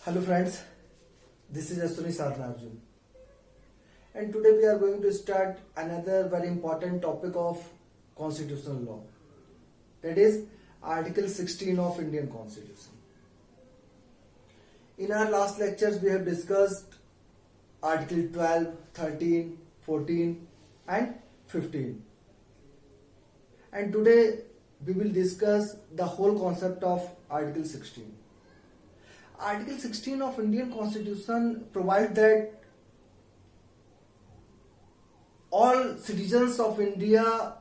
Hello friends, this is Aswini Sadhanarjun, and today we are going to start another very important topic of constitutional law, that is Article 16 of Indian Constitution. In our last lectures we have discussed Article 12, 13, 14 and 15, and today we will discuss the whole concept of Article 16. Article 16 of Indian Constitution provides that all citizens of India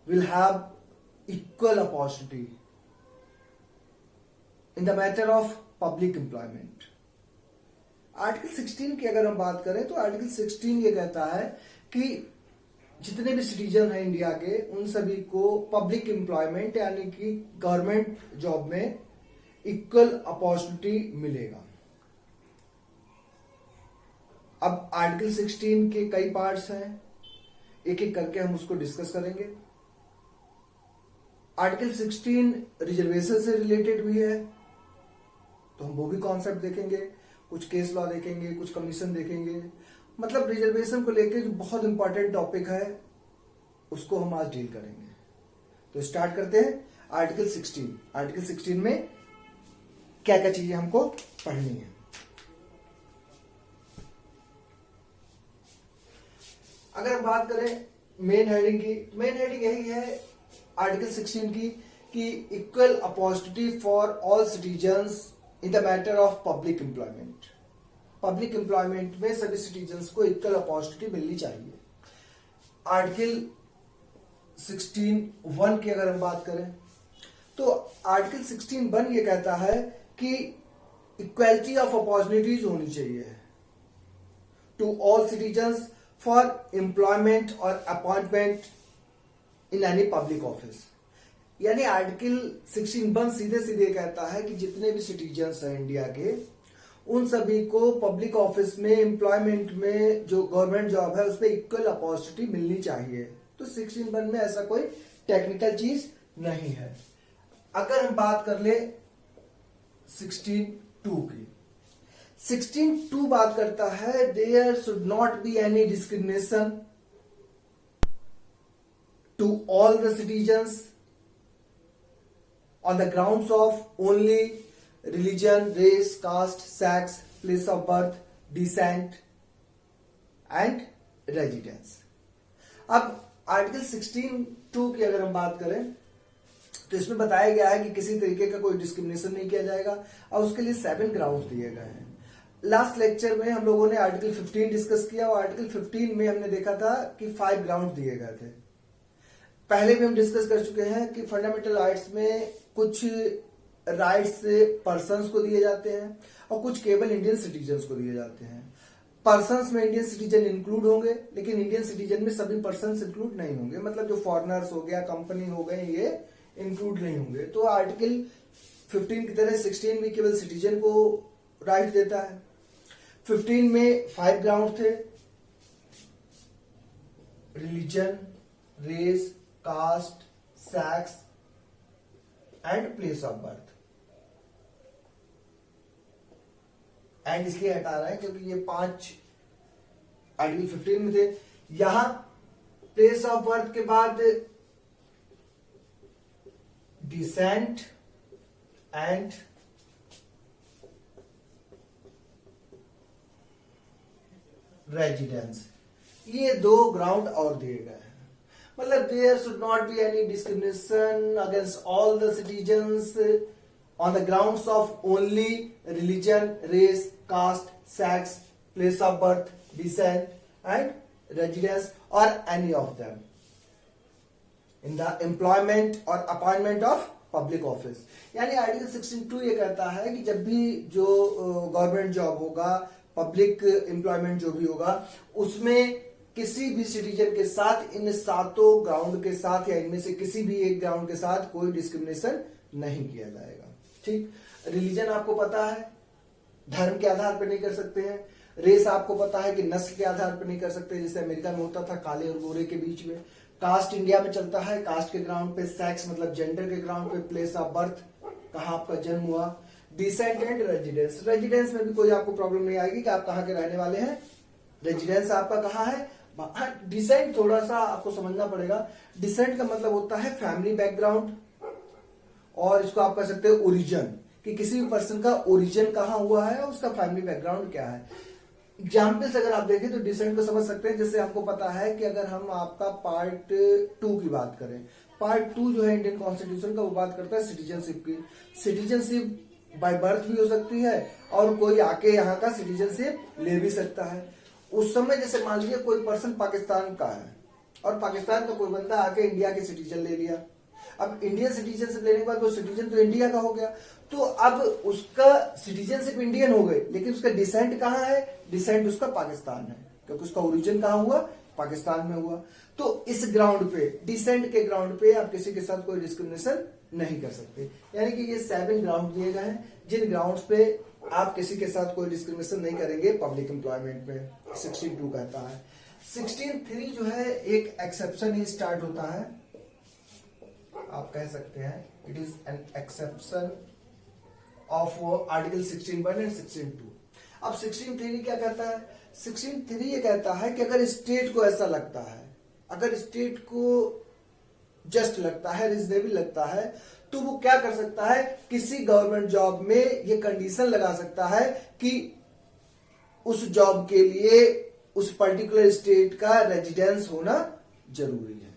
will have equal opportunity in the matter of public employment. Article 16 की अगर हम बात करें तो article 16 ये कहता है कि जितने भी सिटीजन हैं इंडिया के उन सभी को पब्लिक एम्प्लॉयमेंट यानी कि गवर्नमेंट जॉब में इक्वल अपॉर्चुनिटी मिलेगा। अब आर्टिकल 16 के कई पार्ट्स हैं, एक एक करके हम उसको डिस्कस करेंगे। आर्टिकल 16 रिजर्वेशन से रिलेटेड भी है, तो हम वो भी कॉन्सेप्ट देखेंगे, कुछ केस लॉ देखेंगे, कुछ कमीशन देखेंगे। मतलब रिजर्वेशन को लेके जो बहुत इंपॉर्टेंट टॉपिक है उसको हम आज डील करेंगे। तो स्टार्ट करते हैं आर्टिकल 16। आर्टिकल 16 में क्या क्या चीजें हमको पढ़नी है। अगर हम बात करें मेन हेडिंग की, मेन हेडिंग यही है आर्टिकल 16 की कि equal opportunity for all citizens in the matter of public employment. Public employment में सभी सिटीजन्स को इक्वल अपॉर्चुनिटी मिलनी चाहिए। आर्टिकल 16(1) की अगर हम बात करें तो आर्टिकल 16(1) ये कहता है कि इक्वलिटी ऑफ अपॉर्चुनिटीज होनी चाहिए to all citizens for employment और appointment in any public office. यानी आर्टिकल 16(1) सीधे सीधे कहता है कि जितने भी सिटीजन्स हैं इंडिया के उन सभी को पब्लिक ऑफिस में एम्प्लॉयमेंट में जो गवर्नमेंट जॉब है उसमें इक्वल अपॉर्चुनिटी मिलनी चाहिए। तो 16(1) में ऐसा कोई टेक्निकल चीज नहीं है। अगर हम बात कर ले 16(2) की, 16(2) बात करता है there should not be any discrimination to all the citizens on the grounds of only religion, race, caste, sex, place of birth, descent and residence। अब आर्टिकल 16(2) की अगर हम बात करें तो इसमें बताया गया है कि किसी तरीके का कोई डिस्क्रिमिनेशन नहीं किया जाएगा और उसके लिए 7 ग्राउंड्स दिए गए हैं। लास्ट लेक्चर में हम लोगों ने आर्टिकल 15 डिस्कस किया और आर्टिकल 15 में हमने देखा था कि 5 ग्राउंड दिए गए थे। पहले भी हम डिस्कस कर चुके हैं कि फंडामेंटल राइट्स में कुछ राइट्स पर्सन्स को दिए जाते हैं और कुछ केवल इंडियन सिटीजन्स को दिए जाते हैं। पर्सन्स में इंडियन सिटीजन इंक्लूड होंगे, लेकिन इंडियन सिटीजन में सभी पर्सन्स इंक्लूड नहीं होंगे। मतलब जो फॉरेनर्स हो गया, कंपनी हो गए, ये इंक्लूड नहीं होंगे। तो आर्टिकल 15 की तरह 16 भी केवल सिटीजन को राइट देता है। 15 में 5 ग्राउंड थे, religion, race, caste, sex and place of birth. And इसलिए हटा रहा है क्योंकि ये 5 आर्टिकल 15 में थे। यहां प्लेस ऑफ बर्थ के बाद डिसेंट एंड रेजिडेंस, ये 2 ग्राउंड और दिए गए हैं। मतलब there should not be any discrimination against all the citizens on the grounds of only religion, race, caste, sex, place of birth, descent and residence और any of them in the employment और appointment of public office. यानी article 16(2) ये कहता है कि जब भी जो गवर्नमेंट जॉब होगा, पब्लिक एम्प्लॉयमेंट जो भी होगा, उसमें किसी भी सिटीजन के साथ इन 7 ग्राउंड के साथ या इनमें से किसी भी एक ग्राउंड के साथ कोई डिस्क्रिमिनेशन नहीं किया जाएगा। ठीक, रिलीजन आपको पता है, धर्म के आधार पर नहीं कर सकते हैं। रेस आपको पता है कि नस्ल के आधार पर नहीं कर सकते, जैसे अमेरिका में होता था काले और गोरे के बीच में। कास्ट इंडिया में चलता है, कास्ट के ग्राउंड पे। सेक्स मतलब जेंडर के ग्राउंड पे। प्लेस ऑफ बर्थ, कहां आपका जन्म हुआ। Decent and residence. रेजिडेंस में भी कोई आपको प्रॉब्लम नहीं आएगी कि आप कहाँ के रहने वाले हैं, रेजिडेंस आपका कहाँ है। डिसेंट थोड़ा सा आपको समझना पड़ेगा। डिसेंट का मतलब होता है फैमिली बैकग्राउंड, और इसको आप कह सकते हैं ओरिजिन, कि किसी भी पर्सन का ओरिजिन कहाँ हुआ है और उसका फैमिली बैकग्राउंड क्या है। एग्जाम्पल्स अगर आप देखें तो डिसेंट को समझ सकते हैं। जैसे आपको पता है कि अगर हम आपका पार्ट 2 की बात करें, पार्ट 2 जो है इंडियन कॉन्स्टिट्यूशन का, वो बात करता है सिटीजनशिप की। सिटीजनशिप बाय बर्थ भी हो सकती है और कोई आके यहाँ का सिटीजनशिप ले भी सकता है। उस समय जैसे मान लीजिए कोई पर्सन पाकिस्तान का है और पाकिस्तान का कोई बंदा आके इंडिया के सिटीजन ले लिया। अब इंडियन सिटीजनशिप लेने के बाद वो सिटीजन तो इंडिया का हो गया, तो अब उसका सिटीजनशिप इंडियन हो गई, लेकिन उसका डिसेंट कहाँ है, डिसेंट उसका पाकिस्तान है, क्योंकि उसका ओरिजिन कहाँ हुआ, पाकिस्तान में हुआ। तो इस ग्राउंड पे, डिसेंट के ग्राउंड पे आप किसी के साथ कोई डिस्क्रिमिनेशन नहीं कर सकते। यानी कि ये 7 ग्राउंड दिए गए हैं जिन ग्राउंड्स पे आप किसी के साथ कोई डिस्क्रिमिनेशन नहीं करेंगे पब्लिक एम्प्लॉयमेंट में। 16(2) कहता है। 16(3) जो है एक एक्सेप्शन ही स्टार्ट होता है, आप कह सकते हैं it is an exception of article 16(1) and 16(2). अब 16(3) क्या कहता है, 16(3) ये कहता है कि अगर स्टेट को ऐसा लगता है, अगर स्टेट को जस्ट लगता है, रिजनेबल लगता है, तो वो क्या कर सकता है, किसी गवर्नमेंट जॉब में ये कंडीशन लगा सकता है कि उस जॉब के लिए उस पर्टिकुलर स्टेट का रेजिडेंस होना जरूरी है।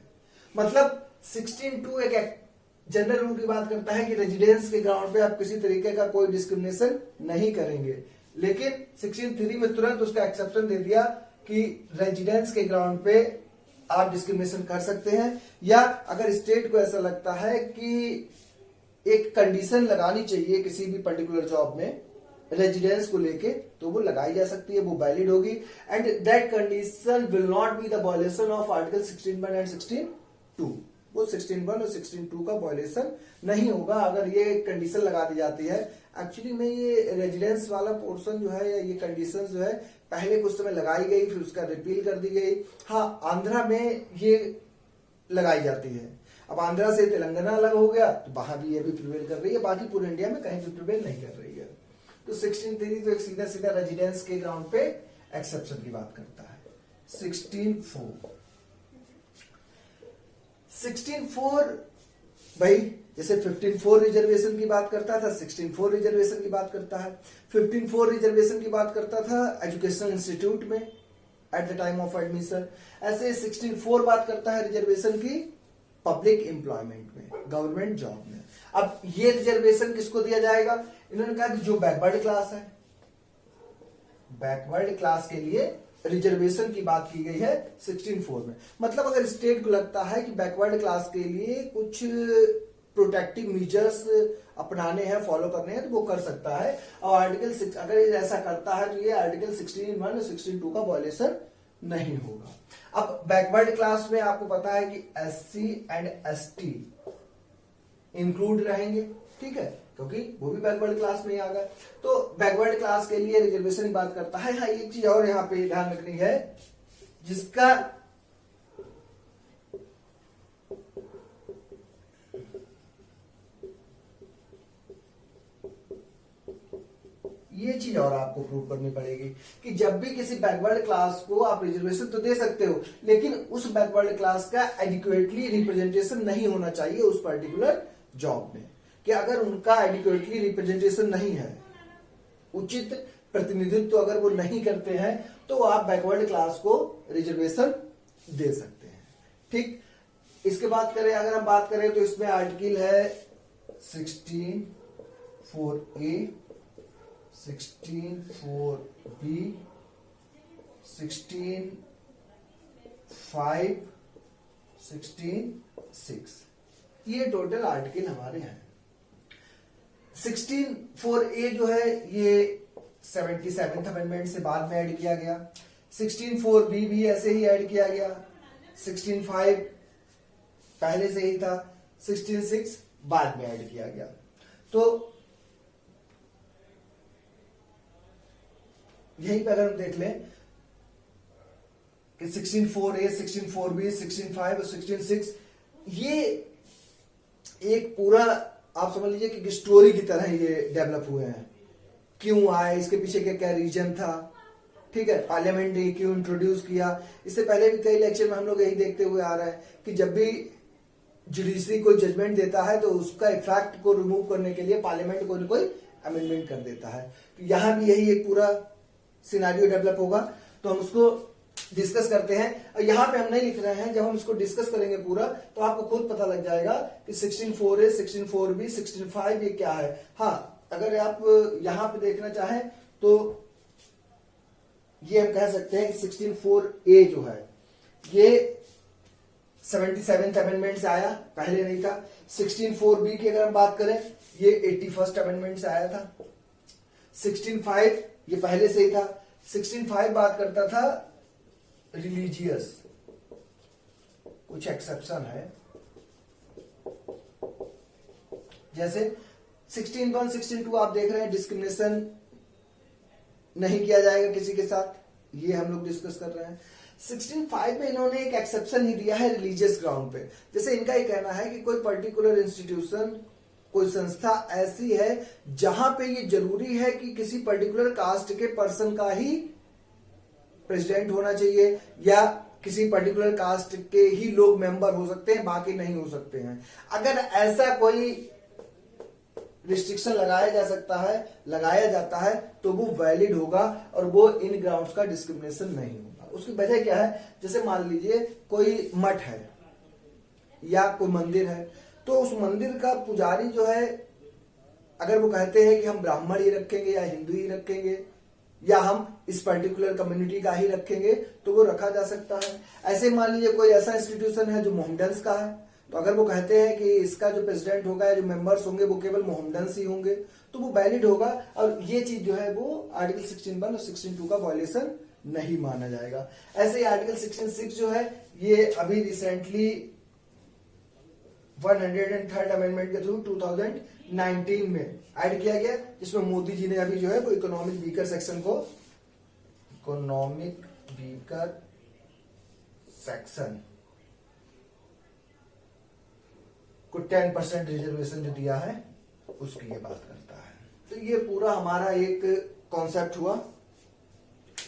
मतलब 16(2) एक जनरल रूल की बात करता है कि रेजिडेंस के ग्राउंड पे आप किसी तरीके का कोई डिस्क्रिमिनेशन नहीं करेंगे, लेकिन 16(3) में तुरंत उसका एक्सेप्शन दे दिया कि रेजिडेंस के ग्राउंड पे आप डिस्क्रिमिनेशन कर सकते हैं, या अगर स्टेट को ऐसा लगता है कि एक कंडीशन लगानी चाहिए किसी भी पर्टिकुलर जॉब में रेजिडेंस को लेके, तो वो लगाई जा सकती है, वो वैलिड होगी। And that condition will not be the violation of article 16(1) and 16(2). वो 16(1) और 16(2) का वायलेशन नहीं होगा अगर ये कंडीशन लगा दी जाती है। एक्चुअली में ये रेजिडेंस वाला पोर्शन जो है, या ये कंडीशन जो है, पहले कुछ समय लगाई गई, फिर उसका रिपील कर दी गई। हाँ, आंध्रा में ये लगाई जाती है। अब आंध्रा से तेलंगाना अलग हो गया तो वहां भी ये भी प्रिवेल कर रही है, बाकी पूरे इंडिया में कहीं भी प्रिवेल नहीं कर रही है। तो 16(3) तो एक सीधा सीधा रेजिडेंस के ग्राउंड पे एक्सेप्शन की बात करता है। 16(4) भाई जैसे 15(4) रिजर्वेशन की बात करता था, 16(4) रिजर्वेशन की बात करता है। 15(4) रिजर्वेशन की बात करता था एजुकेशनल इंस्टीट्यूट में eight the time of admission. ऐसे 16(4) बात करता है रिजर्वेशन की पब्लिक एम्प्लॉयमेंट में, गवर्नमेंट जॉब में। अब ये रिजर्वेशन किसको दिया जाएगा, इन्होंने कहा कि जो बैकवर्ड क्लास है, बैकवर्ड क्लास के लिए रिजर्वेशन की बात की गई है 16(4) में। मतलब अगर स्टेट को लगता है कि बैकवर्ड क्लास के लिए कुछ प्रोटेक्टिव मेजर्स अपनाने हैं, फॉलो करने हैं, तो वो कर सकता है। और आर्टिकल 6 अगर ऐसा करता है तो ये आर्टिकल 16(1) और 16(2) का वायलेशन नहीं होगा। अब बैकवर्ड क्लास में आपको पता है कि SC एंड ST इंक्लूड रहेंगे, ठीक है, क्योंकि वो भी बैकवर्ड क्लास में ही आ गए। तो बैकवर्ड क्लास के लिए रिजर्वेशन की बात करता है। हाँ, एक चीज और यहाँ पे ध्यान रखनी है, जिसका ये चीज और आपको प्रूव करनी पड़ेगी कि जब भी किसी बैकवर्ड क्लास को आप रिजर्वेशन तो दे सकते हो, लेकिन उस बैकवर्ड क्लास का एडिक्वेटली रिप्रेजेंटेशन नहीं होना चाहिए उस पर्टिकुलर जॉब में। कि अगर उनका एडिक्वेटली रिप्रेजेंटेशन नहीं है, उचित प्रतिनिधित्व अगर वो नहीं करते हैं, तो आप बैकवर्ड क्लास को रिजर्वेशन दे सकते हैं। ठीक, इसके बात करें, अगर हम बात करें तो इसमें आर्टिकल है 16(4)A, 16(4)B, 16(5), 16(6), ये टोटल आर्टिकल हमारे हैं। 16(4)A जो है ये 77th अमेंडमेंट से बाद में ऐड किया गया। 16(4)B भी ऐसे ही ऐड किया गया। 16(5) पहले से ही था, 16(6) बाद में ऐड किया गया। तो यहीं पर अगर हम देख लें कि 16(4)A, 16(4)B, 16(5) और 16(6) ये एक पूरा आप समझ लीजिए कि स्टोरी की तरह ये डेवलप हुए हैं। क्यों आए, इसके पीछे क्या क्या रीजन था, ठीक है, पार्लियामेंट ने क्यों इंट्रोड्यूस किया। इससे पहले भी कई लेक्चर में हम लोग यही देखते हुए आ रहे हैं कि जब भी जुडिशरी कोई जजमेंट देता है तो उसका इफेक्ट को रिमूव करने के लिए पार्लियामेंट कोई ना कोई अमेंडमेंट कर देता है। तो यहां भी यही एक पूरा सिनारियो डेवलप होगा, तो हम उसको डिस्कस करते हैं। और यहाँ पे हम नहीं लिख रहे हैं, जब हम इसको डिस्कस करेंगे पूरा तो आपको खुद पता लग जाएगा कि 16(4)A, 16(4)B, 16(5) ये क्या है। हाँ, अगर आप यहाँ पे देखना चाहें तो ये हम कह सकते हैं कि 16(4)A जो है ये 77th अमेंडमेंट से आया, पहले नहीं था। 16(4)B की अगर हम बात करें ये 81st अमेंडमेंट से आया था। 16(5) ये पहले से ही था। 16(5) बात करता था रिलीजियस, कुछ एक्सेप्शन है, जैसे 16(1), 16(2) आप देख रहे हैं डिस्क्रिमिनेशन नहीं किया जाएगा किसी के साथ, ये हम लोग डिस्कस कर रहे हैं। 16(5) में इन्होंने एक एक्सेप्शन ही दिया है रिलीजियस ग्राउंड पे। जैसे इनका ये कहना है कि कोई पर्टिकुलर इंस्टीट्यूशन, कोई संस्था ऐसी है जहां पे ये जरूरी है कि किसी पर्टिकुलर कास्ट के पर्सन का ही प्रेसिडेंट होना चाहिए, या किसी पर्टिकुलर कास्ट के ही लोग मेंबर हो सकते हैं, बाकी नहीं हो सकते हैं। अगर ऐसा कोई रिस्ट्रिक्शन लगाया जाता है तो वो वैलिड होगा और वो इन ग्राउंड्स का डिस्क्रिमिनेशन नहीं होगा। उसकी वजह क्या है, जैसे मान लीजिए कोई मठ है या कोई मंदिर है, तो उस मंदिर का पुजारी जो है अगर वो कहते हैं कि हम ब्राह्मण ही रखेंगे या हिंदू ही रखेंगे या हम इस पर्टिकुलर कम्युनिटी का ही रखेंगे, तो वो रखा जा सकता है। ऐसे मान लीजिए कोई ऐसा इंस्टीट्यूशन है जो मोहम्मडन्स का है, तो अगर वो कहते हैं कि इसका जो प्रेसिडेंट होगा या जो मेंबर्स होंगे वो केवल मोहम्मडन्स ही होंगे, तो वो वैलिड होगा और ये चीज जो है वो आर्टिकल 16(1) और 16(2) का वायलेशन नहीं माना जाएगा। ऐसे ही आर्टिकल 16(6) जो है ये अभी रिसेंटली 103rd अमेंडमेंट के थ्रू 2019 में ऐड किया गया, जिसमें मोदी जी ने अभी जो है वो इकोनॉमिक वीकर सेक्शन को, इकोनॉमिक वीकर सेक्शन को 10% रिजर्वेशन जो दिया है उसकी ये बात करता है। तो ये पूरा हमारा एक कॉन्सेप्ट हुआ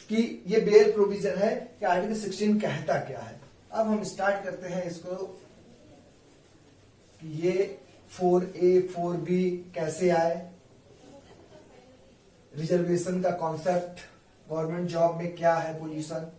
कि ये बेयर प्रोविजन है कि आर्टिकल 16 कहता क्या है। अब हम स्टार्ट करते हैं इसको कि ये 4A 4B कैसे आए, रिजर्वेशन का कॉन्सेप्ट, गवर्नमेंट जॉब में क्या है पोजीशन।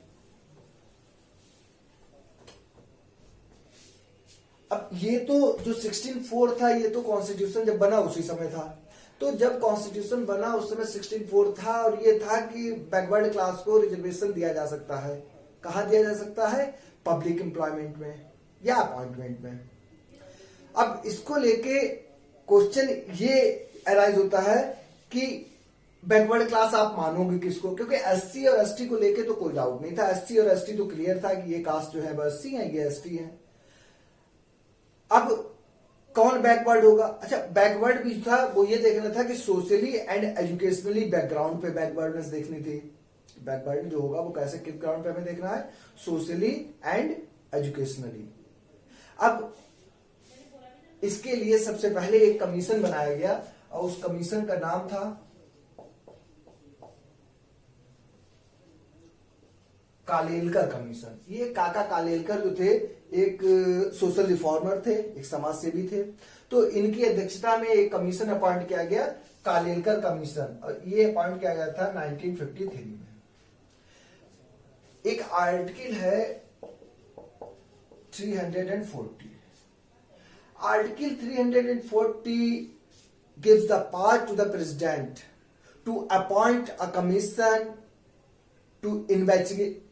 अब ये तो जो 16(4) था ये तो कॉन्स्टिट्यूशन जब बना उसी समय था, तो जब कॉन्स्टिट्यूशन बना उस समय 16(4) था और ये था कि बैकवर्ड क्लास को रिजर्वेशन दिया जा सकता है। कहां दिया जा सकता है, पब्लिक एम्प्लॉयमेंट में या अपॉइंटमेंट में। अब इसको लेके क्वेश्चन ये अराइज होता है कि बैकवर्ड क्लास आप मानोगे किसको, क्योंकि एससी और एसटी को लेके तो कोई डाउट नहीं था। एससी और एसटी तो क्लियर था कि ये कास्ट जो है वो एससी है, ये एसटी है। अब कौन बैकवर्ड होगा, अच्छा बैकवर्ड भी था वो ये देखना था कि सोशली एंड एजुकेशनली बैकग्राउंड पे बैकवर्डनेस देखनी थी। बैकवर्ड जो होगा वो कैसे किस ग्राउंड पे हमें देखना है, सोशली एंड एजुकेशनली। अब इसके लिए सबसे पहले एक कमीशन बनाया गया और उस कमीशन का नाम था कालेलकर कमीशन। ये काका कालेलकर जो थे एक सोशल रिफॉर्मर थे, एक समाज सेवी थे, तो इनकी अध्यक्षता में एक कमीशन अपॉइंट किया गया, कालेलकर कमीशन, और ये अपॉइंट किया गया था 1953 में। एक आर्टिकल है 340। Article 340 gives the power to the president to appoint a commission to investigate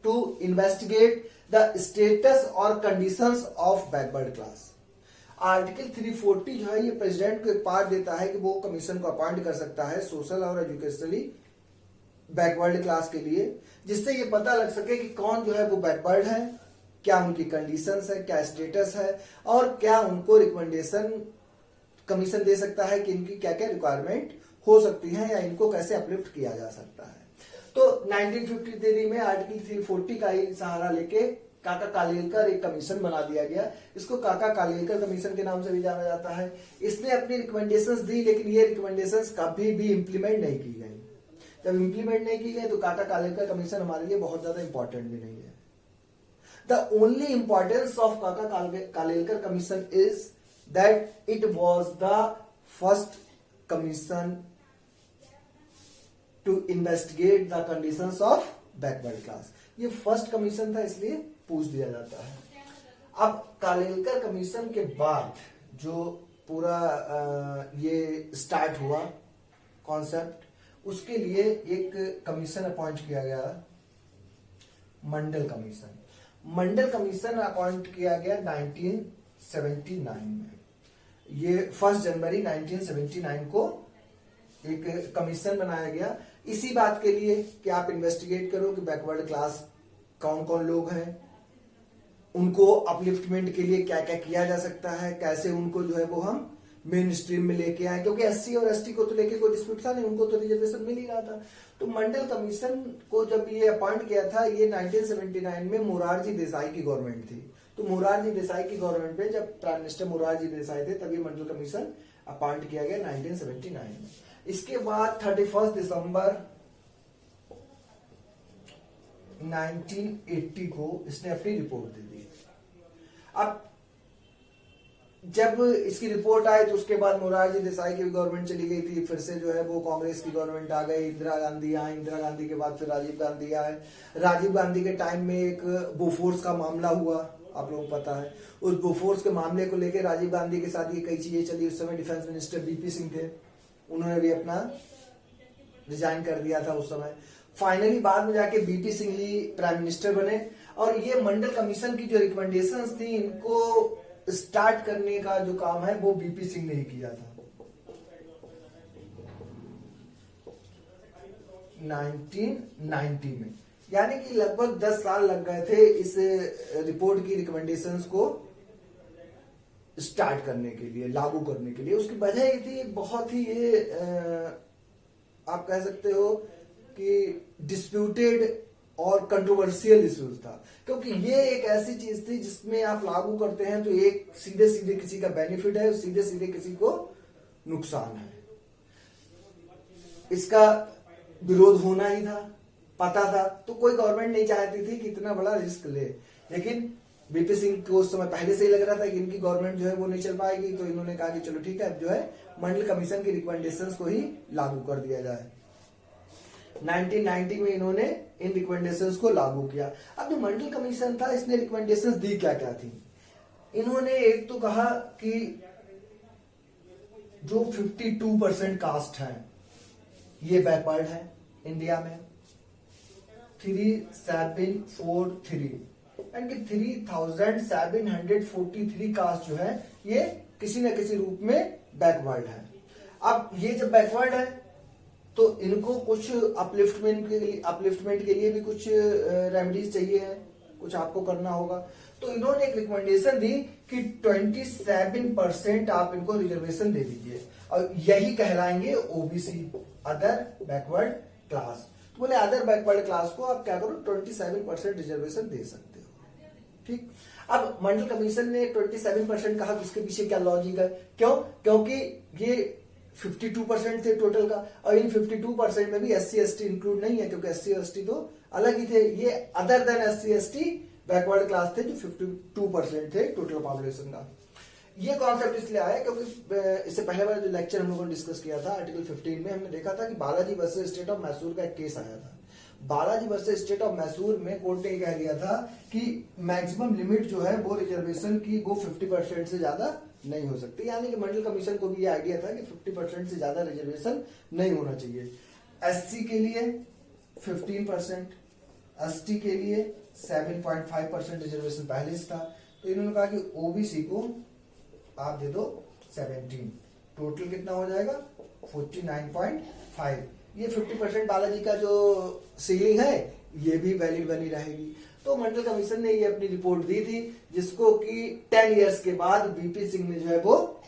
the status or conditions of backward class। Article 340 जो है ये प्रेसिडेंट को एक पावर देता है कि वो कमीशन को अपॉइंट कर सकता है सोशल और एजुकेशनली बैकवर्ड क्लास के लिए, जिससे ये पता लग सके कि कौन जो है वो बैकवर्ड है, क्या उनकी कंडीशंस है, क्या स्टेटस है, और क्या उनको रिकमेंडेशन कमीशन दे सकता है कि इनकी क्या क्या रिक्वायरमेंट हो सकती है या इनको कैसे अपलिफ्ट किया जा सकता है। तो 1953 में आर्टिकल 340 का ही सहारा लेके काका कालेलकर एक कमीशन बना दिया गया। इसको काका कालेलकर कमीशन के नाम से भी जाना जाता है। इसने अपनी रिकमेंडेशंस दी, लेकिन ये रिकमेंडेशंस कभी भी इंप्लीमेंट नहीं की गई। जब इंप्लीमेंट नहीं की गई तो काका कालेलकर कमीशन हमारे लिए बहुत ज्यादा इंपॉर्टेंट भी नहीं है। The only importance of Kaka Kalelkar commission is that it was the first commission to investigate the conditions of backward class. ये फर्स्ट कमीशन था, इसलिए पूछ दिया जाता है। अब कालेलकर कमीशन के बाद जो पूरा ये स्टार्ट हुआ कॉन्सेप्ट, उसके लिए एक कमीशन अपॉइंट किया गया, मंडल कमीशन। मंडल कमीशन अपॉइंट किया गया 1979 में। ये 1 जनवरी 1979 को एक कमीशन बनाया गया इसी बात के लिए कि आप इन्वेस्टिगेट करो कि बैकवर्ड क्लास कौन कौन लोग हैं, उनको अपलिफ्टमेंट के लिए क्या क्या किया जा सकता है, कैसे उनको जो है वो हम मेन स्ट्रीम में लेके आए, क्योंकि एससी और एसटी को तो लेके कोई डिस्प्यूट था नहीं, उनको तो रिजर्वेशन मिल ही रहा था। तो मंडल कमीशन को जब ये अपॉइंट किया था, ये 1979 में मोरारजी देसाई की गवर्नमेंट थी। तो मोरारजी देसाई की गवर्नमेंट में जब प्राइम मिनिस्टर मोरारजी देसाई थे, तभी मंडल कमीशन अपॉइंट किया गया 1979 में। इसके बाद 31 दिसंबर 1980 को इसने अपनी रिपोर्ट दे दी। अब जब इसकी रिपोर्ट आई तो उसके बाद मोरारजी देसाई की गवर्नमेंट चली गई थी, फिर से जो है वो कांग्रेस की गवर्नमेंट आ गई, इंदिरा गांधी आई, इंदिरा गांधी के बाद फिर राजीव गांधी आए। राजीव गांधी के टाइम में एक बोफोर्स का मामला हुआ, आप लोगों को पता है। उस बोफोर्स के मामले को लेकर राजीव गांधी के साथ ये कई चीजें चली। उस समय डिफेंस मिनिस्टर बीपी सिंह थे, उन्होंने भी अपना रिजाइन कर दिया था उस समय। फाइनली बाद में जाके बीपी सिंह ही प्राइम मिनिस्टर बने। और ये मंडल कमीशन की जो रिकमेंडेशंस थी, इनको स्टार्ट करने का जो काम है वो बीपी सिंह ने ही किया था। 1990 में, यानी कि लगभग 10 साल लग गए थे इस रिपोर्ट की रिकमेंडेशंस को स्टार्ट करने के लिए, लागू करने के लिए। उसकी वजह ये थी, बहुत ही ये आप कह सकते हो कि डिस्प्यूटेड और कंट्रोवर्शियल इश्यूज था, क्योंकि ये एक ऐसी चीज थी जिसमें आप लागू करते हैं तो एक सीधे सीधे किसी का बेनिफिट है, सीधे सीधे किसी को नुकसान है। इसका विरोध होना ही था, पता था, तो कोई गवर्नमेंट नहीं चाहती थी कि इतना बड़ा रिस्क ले। लेकिन बीपी सिंह को उस समय पहले से ही लग रहा था कि इनकी गवर्नमेंट जो है वो नहीं चल पाएगी, तो इन्होंने कहा कि चलो ठीक है, अब जो है मंडल कमीशन की रिकमेंडेशंस को ही लागू कर दिया जाए। 1990 में इन्होंने इन रिकमेंडेशंस को लागू किया। अब जो मंडल कमीशन था, इसने रिकमेंडेशंस दी क्या क्या थी। इन्होंने एक तो कहा कि जो 52% कास्ट है ये बैकवर्ड है इंडिया में। 3743 यानी कि 3743 कास्ट जो है ये किसी न किसी रूप में बैकवर्ड है। अब ये जब बैकवर्ड है तो इनको कुछ अपलिफ्टमेंट के लिए भी कुछ रेमेडीज चाहिए है, कुछ आपको करना होगा। तो इन्होंने एक रिकमेंडेशन दी कि 27% आप इनको रिजर्वेशन दे दीजिए, और यही कहलाएंगे ओबीसी, अदर बैकवर्ड क्लास। तो बोले अदर बैकवर्ड क्लास को आप क्या करो, 27% रिजर्वेशन दे सकते हो। ठीक। अब मंडल कमीशन ने 27% कहा, तो इसके पीछे क्या लॉजिक है? क्यों? क्योंकि ये 52% थे टोटल का, और इन 52% में भी एससी एसटी इंक्लूड नहीं है, क्योंकि एससी एसटी तो अलग ही थे। ये other than SC ST backward class थे, जो 52% थे टोटल पॉपुलेशन का। ये कॉन्सेप्ट इसलिए आया क्योंकि इससे पहले वाला जो लेक्चर हम लोगों ने डिस्कस किया था, आर्टिकल 15 में हमने देखा था कि Balaji versus state of Mysore का एक केस आया था। Balaji versus state of Mysore में कोर्ट ने कह दिया था कि मैक्सिमम लिमिट जो है वो रिजर्वेशन की वो 50% से ज्यादा नहीं हो सकती। यानी कि मंडल कमीशन को भी ये आइडिया था कि 50% से ज्यादा रिजर्वेशन नहीं होना चाहिए। एससी के लिए 15%, एसटी के लिए 7.5% रिजर्वेशन पहले से था। तो इन्होंने कहा कि ओबीसी को आप दे दो 17, टोटल कितना हो जाएगा 49.5। ये 50% बालाजी का जो सीलिंग है ये भी वैलिड बनी रहेगी। तो मंडल कमीशन ने ये अपनी रिपोर्ट दी थी, जिसको कि 10 इयर्स के बाद बीपी सिंह ने जो है वो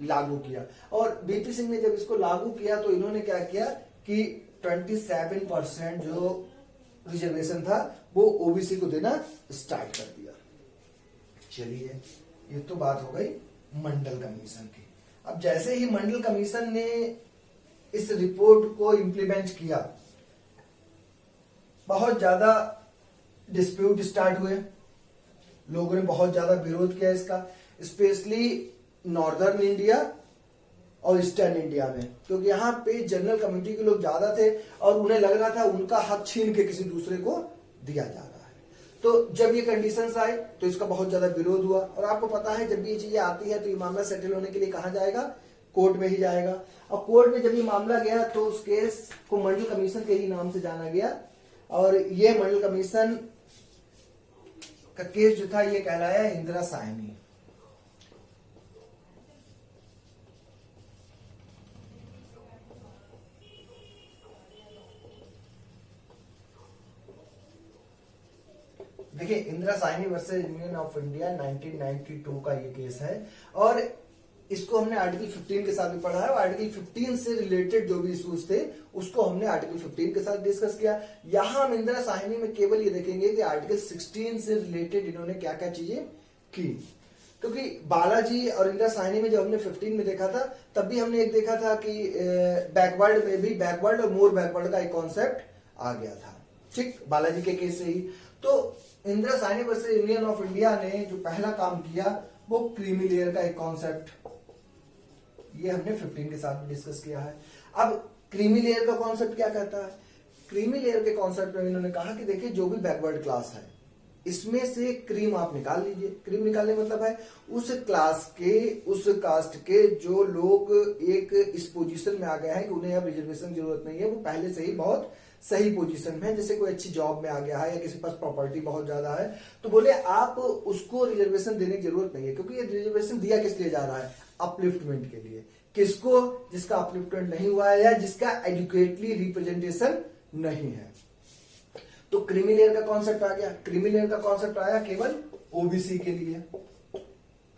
लागू किया। और बीपी सिंह ने जब इसको लागू किया तो इन्होंने क्या किया कि 27% जो रिजर्वेशन था वो ओबीसी को देना स्टार्ट कर दिया। चलिए, ये तो बात हो गई मंडल कमीशन की। अब जैसे ही मंडल कमीशन ने इस रिपोर्ट को इंप्लीमेंट किया, बहुत ज्यादा डिस्प्यूट स्टार्ट हुए, लोगों ने बहुत ज्यादा विरोध किया इसका, स्पेशली नॉर्दर्न इंडिया और ईस्टर्न इंडिया में, क्योंकि यहाँ पे जनरल कम्युनिटी के लोग ज्यादा थे और उन्हें लग रहा था उनका हक छीन के किसी दूसरे को दिया जा रहा है। तो जब ये कंडीशंस आए तो इसका बहुत ज्यादा विरोध हुआ, और आपको पता है जब भी ये चीजें आती है तो ये मामला सेटल होने के लिए कहाँ जाएगा, कोर्ट में ही जाएगा। और कोर्ट में जब ये मामला गया तो उस केस को मंडल कमीशन के ही नाम से जाना गया, और ये मंडल कमीशन का केस जो था ये कहलाया इंदिरा साहनी। देखिए, Indira Sawhney versus union of India 1992 का ये केस है, और इसको हमने आर्टिकल 15 के साथ भी पढ़ा है, और आर्टिकल 15 से रिलेटेड जो भी इश्यूज थे उसको हमने आर्टिकल 15 के साथ डिस्कस किया। यहां हम इंदिरा साहनी में केवल ये देखेंगे कि आर्टिकल 16 से रिलेटेड इन्होंने क्या क्या चीजें की, क्योंकि बालाजी और इंदिरा साहनी में जब हमने 15 में देखा था तब भी हमने एक देखा था कि बैकवर्ड में भी बैकवर्ड और मोर बैकवर्ड का एक कॉन्सेप्ट आ गया था, ठीक, बालाजी के केस से ही। तो Indira Sawhney versus union of India ने जो पहला काम किया वो क्रीमी लेयर का एक कॉन्सेप्ट, ये हमने 15 के साथ डिस्कस किया है। अब क्रीमी लेयर का कॉन्सेप्ट क्या कहता है? क्रीमी लेयर के कॉन्सेप्ट में इन्होंने कहा कि देखिए जो भी बैकवर्ड क्लास है इसमें से क्रीम आप निकाल लीजिए। क्रीम निकालने मतलब है उस क्लास के, उस कास्ट के जो लोग एक इस पोजीशन में आ गए हैं कि उन्हें अब रिजर्वेशन की जरूरत नहीं है, वो पहले से ही बहुत सही पोजीशन में है, जैसे कोई अच्छी जॉब में आ गया है या किसी पास प्रॉपर्टी बहुत ज्यादा है, तो बोले आप उसको रिजर्वेशन देने की जरूरत नहीं है, क्योंकि ये रिजर्वेशन दिया किस लिए जा रहा है? अपलिफ्टमेंट के लिए। किसको? जिसका अपलिफ्टमेंट नहीं हुआ है या जिसका एजुकेटली रिप्रेजेंटेशन नहीं है। तो क्रीमी लेयर का कॉन्सेप्ट आ गया। क्रीमी लेयर का कॉन्सेप्ट आया केवल ओबीसी के लिए,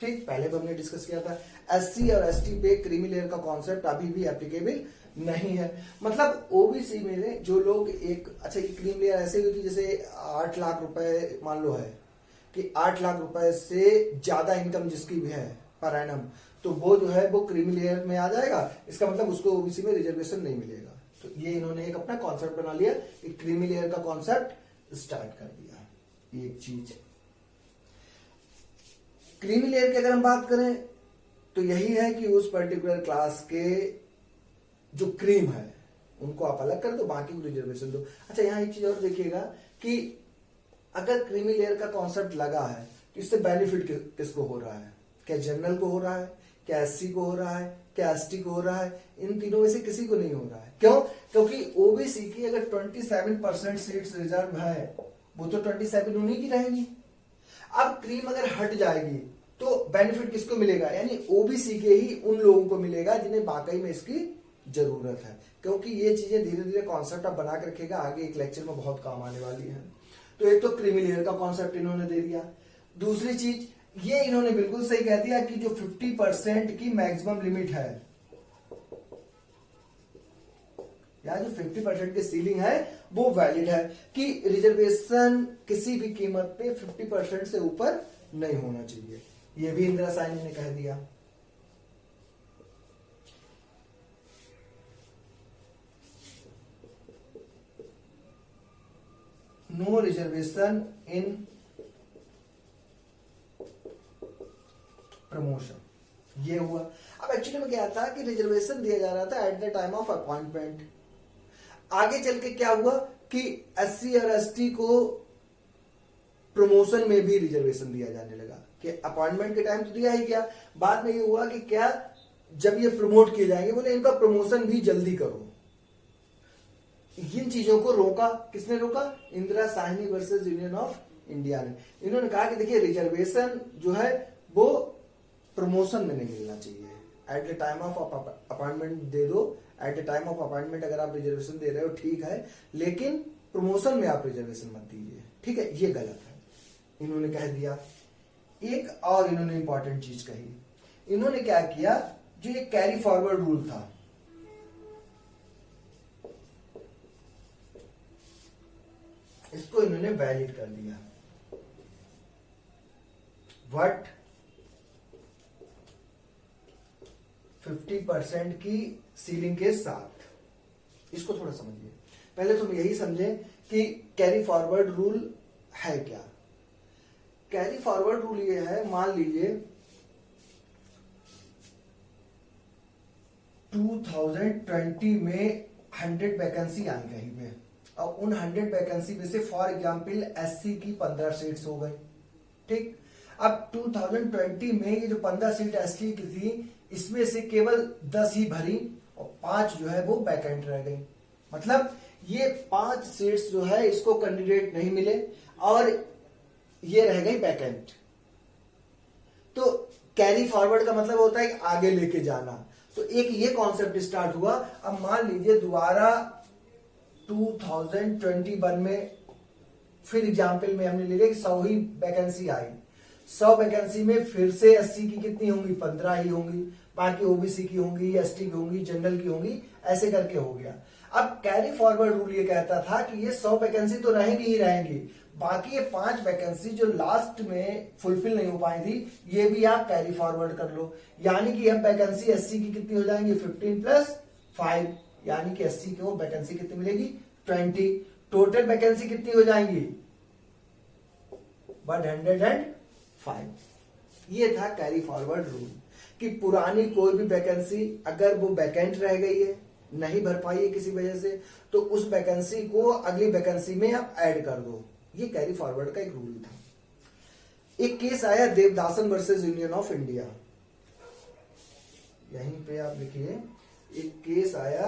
ठीक, पहले भी हमने डिस्कस किया था। एससी और एसटी पे क्रीमी लेयर का कॉन्सेप्ट अभी भी एप्लीकेबल नहीं है। मतलब ओबीसी में जो लोग एक, अच्छा ये क्रीम लेयर ऐसे होती जैसे 8 लाख रुपए मान लो है कि 8 लाख रुपए से ज्यादा इनकम जिसकी भी है पर एनम, तो वो जो है वो क्रीमी लेयर में आ जाएगा। इसका मतलब उसको ओबीसी में रिजर्वेशन नहीं मिलेगा। तो ये इन्होंने एक अपना कॉन्सेप्ट बना लिया कि क्रीमी लेयर का कॉन्सेप्ट स्टार्ट कर दिया। एक चीज क्रीमी लेयर की अगर हम बात करें तो यही है कि उस पर्टिकुलर क्लास के जो क्रीम है उनको आप अलग कर दो, बाकी को रिजर्वेशन दो। अच्छा, यहां एक चीज और देखिएगा कि अगर क्रीमी लेयर का कॉन्सेप्ट लगा है तो इससे बेनिफिट किसको हो रहा है? क्या जनरल को हो रहा है? क्या एससी को हो रहा है? क्या एसटी को हो रहा है? इन तीनों में से किसी को नहीं हो रहा है। क्यों? क्योंकि ओबीसी की अगर 27% सीट्स रिजर्व है, वो तो 27 उन्हीं की रहेगी। अब क्रीम अगर हट जाएगी तो बेनिफिट किसको मिलेगा? यानी ओबीसी के ही उन लोगों को मिलेगा जिन्हें वाकई में इसकी जरूरत है। क्योंकि ये चीजें धीरे धीरे कॉन्सेप्ट आप बना के रखेगा, आगे एक लेक्चर में बहुत काम आने वाली है। तो एक तो क्रीमी लेयर का कॉन्सेप्ट इन्होंने दे दिया। दूसरी चीज ये इन्होंने बिल्कुल सही कह दिया कि जो 50% की मैक्सिमम लिमिट है या जो 50% की सीलिंग है वो वैलिड है, कि रिजर्वेशन किसी भी कीमत पे 50% से ऊपर नहीं होना चाहिए। ये भी इंदिरा साहनी ने कह दिया। नो रिजर्वेशन इन प्रमोशन, ये हुआ। अब एक्चुअली में क्या था कि रिजर्वेशन दिया जा रहा था eight the time of appointment. आगे चल के क्या हुआ कि एससी और एसटी को प्रमोशन में भी रिजर्वेशन दिया जाने लगा, कि अपॉइंटमेंट के टाइम तो दिया ही गया, बाद में ये हुआ कि क्या जब ये प्रमोट किए जाएंगे बोले इनका प्रमोशन भी जल्दी करो। इन चीजों को रोका, किसने रोका? Indira Sawhney versus union of India ने। इन्होंने कहा कि देखिए रिजर्वेशन जो है वो प्रमोशन में नहीं मिलना चाहिए, at the time of appointment दे दो। At the time of appointment अगर आप रिजर्वेशन दे रहे हो ठीक है, लेकिन प्रमोशन में आप रिजर्वेशन मत दीजिए, ठीक है, ये गलत है, इन्होंने कह दिया। एक और इन्होंने इंपॉर्टेंट चीज कही, इन्होंने क्या किया, जो एक कैरी फॉरवर्ड रूल था, इसको इन्होंने वैलिड कर दिया। व्हाट 50% की सीलिंग के साथ। इसको थोड़ा समझिए। पहले तुम यही समझे कि कैरी फॉरवर्ड रूल है क्या। कैरी फॉरवर्ड रूल ये है, मान लीजिए 2020 में 100 वैकेंसी आई कहीं पे, और उन 100 वैकेंसी में से फॉर एग्जाम्पल एससी की 15 सीट्स हो गई। ठीक, अब 2020 में ये जो 15 सीट एससी की थी, इसमें से केवल 10 ही भरी और 5 जो है वो वैकेंट रह गई। मतलब ये 5 सीट्स जो है इसको कैंडिडेट नहीं मिले और ये रह गई वैकेंट। तो कैरी फॉरवर्ड का मतलब होता है कि आगे लेके जाना। तो एक ये कॉन्सेप्ट स्टार्ट हुआ। अब मान लीजिए दोबारा 2021 में फिर एग्जाम्पल में हमने ले लिया कि 100 ही वैकेंसी आई। 100 वैकेंसी में फिर से एससी की कितनी होंगी, 15 ही होंगी, बाकी ओबीसी की होंगी, एसटी की होंगी, जनरल की होंगी, ऐसे करके हो गया। अब कैरी फॉरवर्ड रूल ये कहता था कि ये 100 वैकेंसी तो रहेंगी ही रहेंगी, बाकी ये 5 वैकेंसी जो लास्ट में फुलफिल नहीं हो पाई थी, ये भी आप कैरी फॉरवर्ड कर लो। यानी कि अब वैकेंसी एससी की कितनी हो जाएंगी, 15 + 5, यानी कि एससी को वैकेंसी कितनी मिलेगी, 20। टोटल वैकेंसी कितनी हो जाएंगी, 105। ये था कैरी फॉरवर्ड रूल कि पुरानी कोई भी वैकेंसी अगर वो वैकेंट रह गई है, नहीं भर पाई है किसी वजह से, तो उस वैकेंसी को अगली वैकेंसी में आप ऐड कर दो। ये कैरी फॉरवर्ड का एक रूल था। एक केस आया Devadasan versus union of India. यहीं पे आप लिखिए, एक केस आया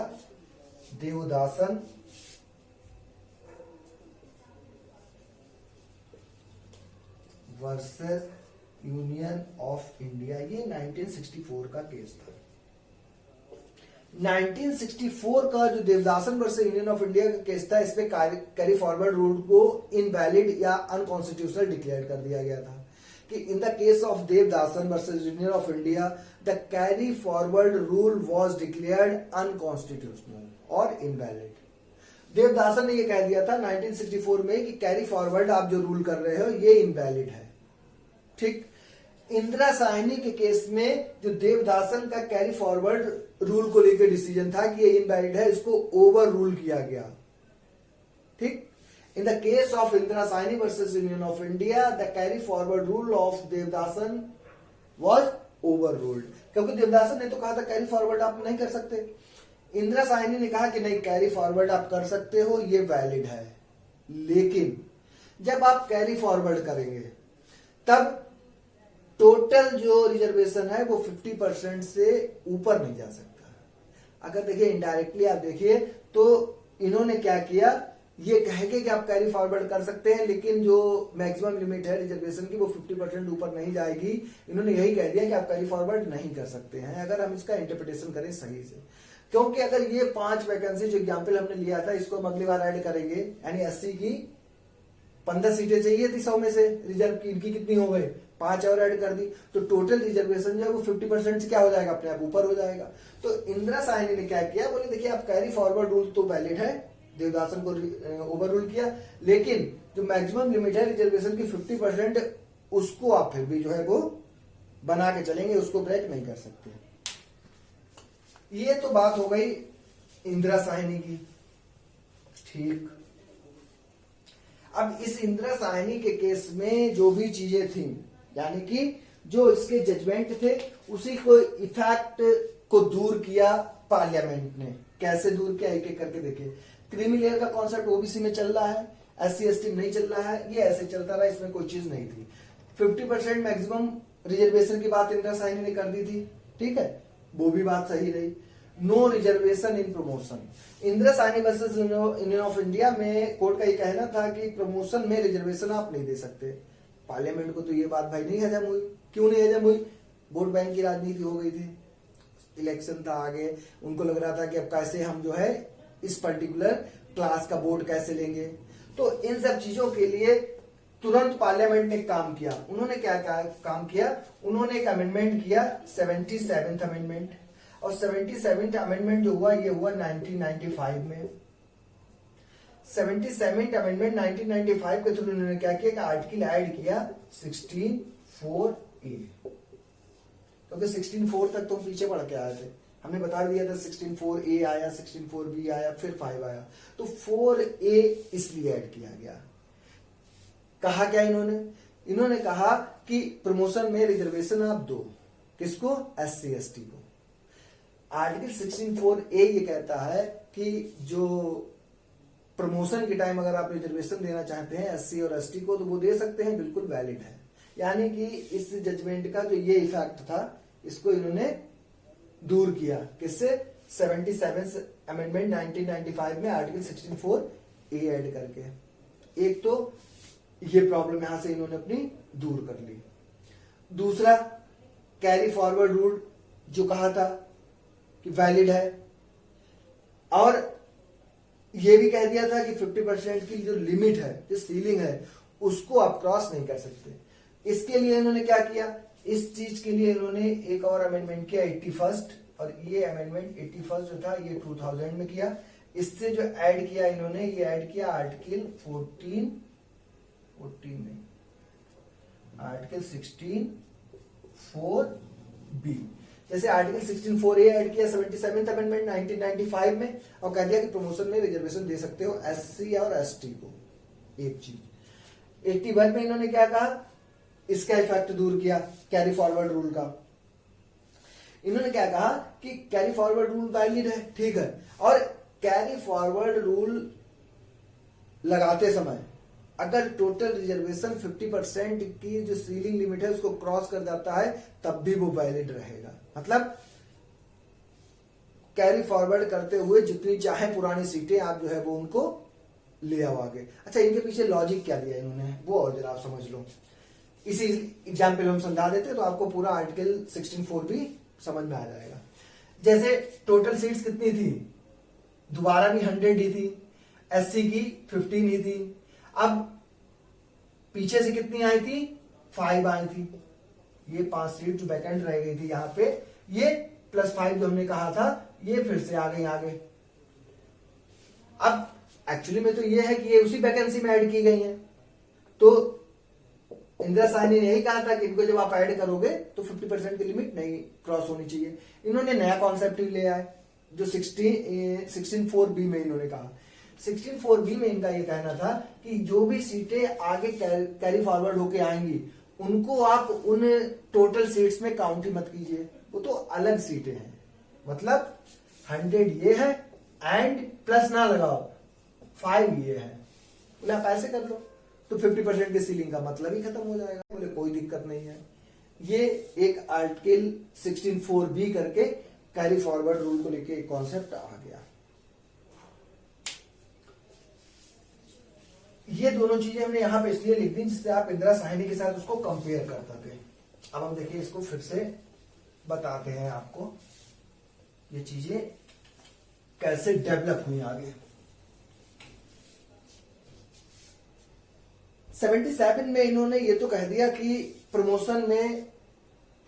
Devadasan versus union of India. ये 1964 का केस था। 1964 का जो Devadasan versus union of India का केस था, इसमें कैरी फॉरवर्ड रूल को इनवैलिड या अनकॉन्स्टिट्यूशनल डिक्लेयर कर दिया गया था कि in the case of Devadasan versus union of India the carry forward rule was declared unconstitutional और इनवैलिड। देवदासन ने यह कह दिया था 1964 में कि कैरी फॉरवर्ड आप जो रूल कर रहे हो ये इनवैलिड है। ठीक, इंदिरा साहनी के केस में जो देवदासन का कैरी फॉरवर्ड रूल को लेकर डिसीजन था कि ये इनवैलिड है, इसको ओवर रूल किया गया। ठीक, in the case of Indira Sawhney versus union of India the carry forward rule of Devadasan was over ruled, क्योंकि देवदासन ने तो कहा था कैरी फॉरवर्ड आप नहीं कर सकते। इंदिरा साहनी ने कहा कि नहीं, कैरी फॉरवर्ड आप कर सकते हो, ये वैलिड है। लेकिन जब आप कैरी फॉरवर्ड करेंगे तब टोटल जो रिजर्वेशन है वो 50% से ऊपर नहीं जा सकता। अगर देखिए इनडायरेक्टली आप देखिए तो इन्होंने क्या किया, ये कह के कि आप कैरी फॉरवर्ड कर सकते हैं, लेकिन जो मैक्सिमम लिमिट है रिजर्वेशन की वो 50% ऊपर नहीं जाएगी। इन्होंने यही कह दिया कि आप कैरी फॉरवर्ड नहीं कर सकते हैं, अगर हम इसका इंटरप्रिटेशन करें सही से। क्योंकि अगर ये 5 वैकेंसी जो एग्जाम्पल हमने लिया था, इसको हम अगली बार ऐड करेंगे, यानी 80 की 15 सीटें चाहिए थी 100 में से, रिजर्व की इनकी कितनी हो गई, 5 और ऐड कर दी, तो टोटल रिजर्वेशन जो है वो 50% से क्या हो जाएगा, अपने आप ऊपर हो जाएगा। तो इंदिरा साहनी ने क्या किया, बोले देखिए आप कैरी फॉरवर्ड रूल तो वैलिड है, देवदासन को ओवर रूल किया, लेकिन जो मैक्सिमम लिमिट है रिजर्वेशन की 50%, उसको आप फिर भी जो है वो बना के चलेंगे, उसको ब्रेक नहीं कर सकते। ये तो बात हो गई इंदिरा साहनी की। ठीक, अब इस इंदिरा साहनी के केस में जो भी चीजें थी, यानी कि जो इसके जजमेंट थे, उसी को इफेक्ट को दूर किया पार्लियामेंट ने। कैसे दूर किया, एक एक करके देखिए। क्रीमी लेयर का कॉन्सेप्ट ओबीसी में चल रहा है, एससी एसटी में नहीं चल रहा है, ये ऐसे चलता रहा, इसमें कोई चीज नहीं थी। 50% मैक्सिमम रिजर्वेशन की बात इंदिरा साहनी ने कर दी थी, ठीक है, वो भी बात सही रही। No reservation in promotion, Indira Sawhney versus union of India में कोर्ट का ये कहना था कि प्रमोशन में रिजर्वेशन आप नहीं दे सकते। पार्लियामेंट को तो ये बात भाई नहीं हजम हुई। क्यों नहीं हजम हुई, वोट बैंक की राजनीति हो गई थी, इलेक्शन था आगे, उनको लग रहा था कि अब कैसे हम जो है इस पर्टिकुलर क्लास का वोट कैसे लेंगे। तो इन सब चीजों के लिए तुरंत पार्लियामेंट ने काम किया। उन्होंने क्या काम किया, उन्होंने एक अमेंडमेंट किया, 77th अमेंडमेंट, और 77th अमेंडमेंट जो हुआ ये हुआ 1995 में। 77 अमेंडमेंट 1995 के थ्रू इन्होंने क्या किया कि आर्टिकल ऐड किया 16(4)(a), क्योंकि 16(4) तक तो हम पीछे पढ़ के आए थे, हमने बता दिया था 16(4)(a) आया, 16(4)(b) आया, फिर 5 आया, तो 4(a) इसलिए ऐड किया गया। कहा क्या इन्होंने कहा कि प्रमोशन में रिजर्वेशन आप दो, किसको? SC ST को। आर्टिकल 16(4)(a) ये कहता है कि जो प्रमोशन के टाइम अगर आप रिजर्वेशन देना चाहते हैं SC और ST को, तो वो दे सकते हैं, बिल्कुल वैलिड है। यानी कि इस जजमेंट का जो ये इफेक्ट था, इसको इन्होंने दूर किया, किससे? 77 अमेंडमेंट 1995 में आर्टिकल 16(4)(a) ऐड करके। एक तो ये प्रॉब्लम यहां से इन्होंने अपनी दूर कर ली। दूसरा, कैरी फॉरवर्ड रूल जो कहा था कि वैलिड है, और ये भी कह दिया था कि 50% की जो लिमिट है, जो सीलिंग है, उसको आप क्रॉस नहीं कर सकते। इसके लिए इन्होंने क्या किया? इस चीज के लिए इन्होंने एक और अमेंडमेंट किया 81, और ये अमेंडमेंट 81 जो था ये 2000 में किया। इससे जो ऐड किया इन्होंने, ये ऐड किया आर्टिकल 14 नहीं, आर्टिकल 16(4)(b। जैसे आर्टिकल 16(4)(a) ऐड किया 77 अमेंडमेंट 1995 में, और कह दिया कि प्रमोशन में रिजर्वेशन दे सकते हो SC और ST को। एक चीज 81 में इन्होंने क्या कहा? इसका इफेक्ट दूर किया कैरी फॉरवर्ड रूल का। इन्होंने क्या कहा कि कैरी फॉरवर्ड रूल वैलिड है, ठीक है, और कैरी फॉरवर्ड रूल लगाते समय अगर टोटल रिजर्वेशन 50% की जो सीलिंग लिमिट है उसको क्रॉस कर जाता है, तब भी वो वैलिड रहेगा। मतलब कैरी फॉरवर्ड करते हुए जितनी चाहे पुरानी सीटें आप जो है वो उनको ले आओ आगे। अच्छा, इनके पीछे लॉजिक क्या दिया इन्होंने, वो और जरा आप समझ लो। इसी एग्जाम्पल हम समझा देते तो आपको पूरा आर्टिकल 16(4) भी समझ में आ जाएगा। जैसे टोटल सीट्स कितनी थी? दोबारा भी 100 ही थी, SC की 15 ही थी। अब पीछे से कितनी आई थी? 5 आई थी। ये 5 सीट जो वैकेंट रह गई थी यहाँ पे, ये +5 जो हमने कहा था, ये फिर से आ गई आगे। अब एक्चुअली में तो ये है कि ये उसी वैकेंसी में ऐड की गई है, तो इंदिरा साहनी ने यही कहा था कि इनको जब आप ऐड करोगे तो 50% की लिमिट नहीं क्रॉस होनी चाहिए। इन्होंने नया कॉन्सेप्ट ले आया जो 16(4)(b) में इन्होंने कहा। 16(4)(b) में इनका ये कहना था कि जो भी सीटें आगे कैरी फॉरवर्ड होके आएंगी, उनको आप उन टोटल सीट्स में काउंट ही मत कीजिए, वो तो अलग सीटें हैं। मतलब 100 ये है एंड प्लस ना लगाओ, 5 ये है, बोले आप ऐसे कर लो तो 50% की सीलिंग का मतलब ही खत्म हो जाएगा। बोले कोई दिक्कत नहीं है। ये एक आर्टिकल 16(4)(b) करके कैरी फॉरवर्ड रूल को लेके एक कॉन्सेप्ट आ गया। ये दोनों चीजें हमने यहां पे इसलिए लिख दी जिससे आप इंदिरा साहनी के साथ उसको कंपेयर कर सके। अब हम देखिए इसको फिर से बताते हैं आपको ये चीजें कैसे डेवलप हुई आगे। 77 में इन्होंने ये तो कह दिया कि प्रमोशन में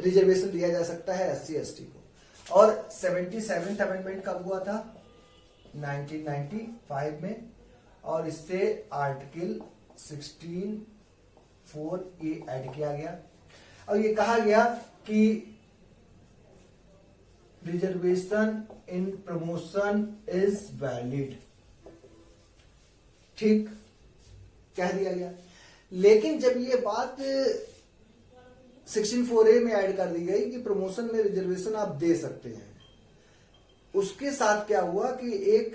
रिजर्वेशन दिया जा सकता है SC ST को, और 77th अमेंडमेंट कब हुआ था? 1995 में, और इससे आर्टिकल 16(4)(a) ऐड किया गया, और ये कहा गया कि reservation in promotion is valid, ठीक कह दिया गया। लेकिन जब ये बात 16(4)(a) में ऐड कर दी गई कि प्रमोशन में रिजर्वेशन आप दे सकते हैं, उसके साथ क्या हुआ कि एक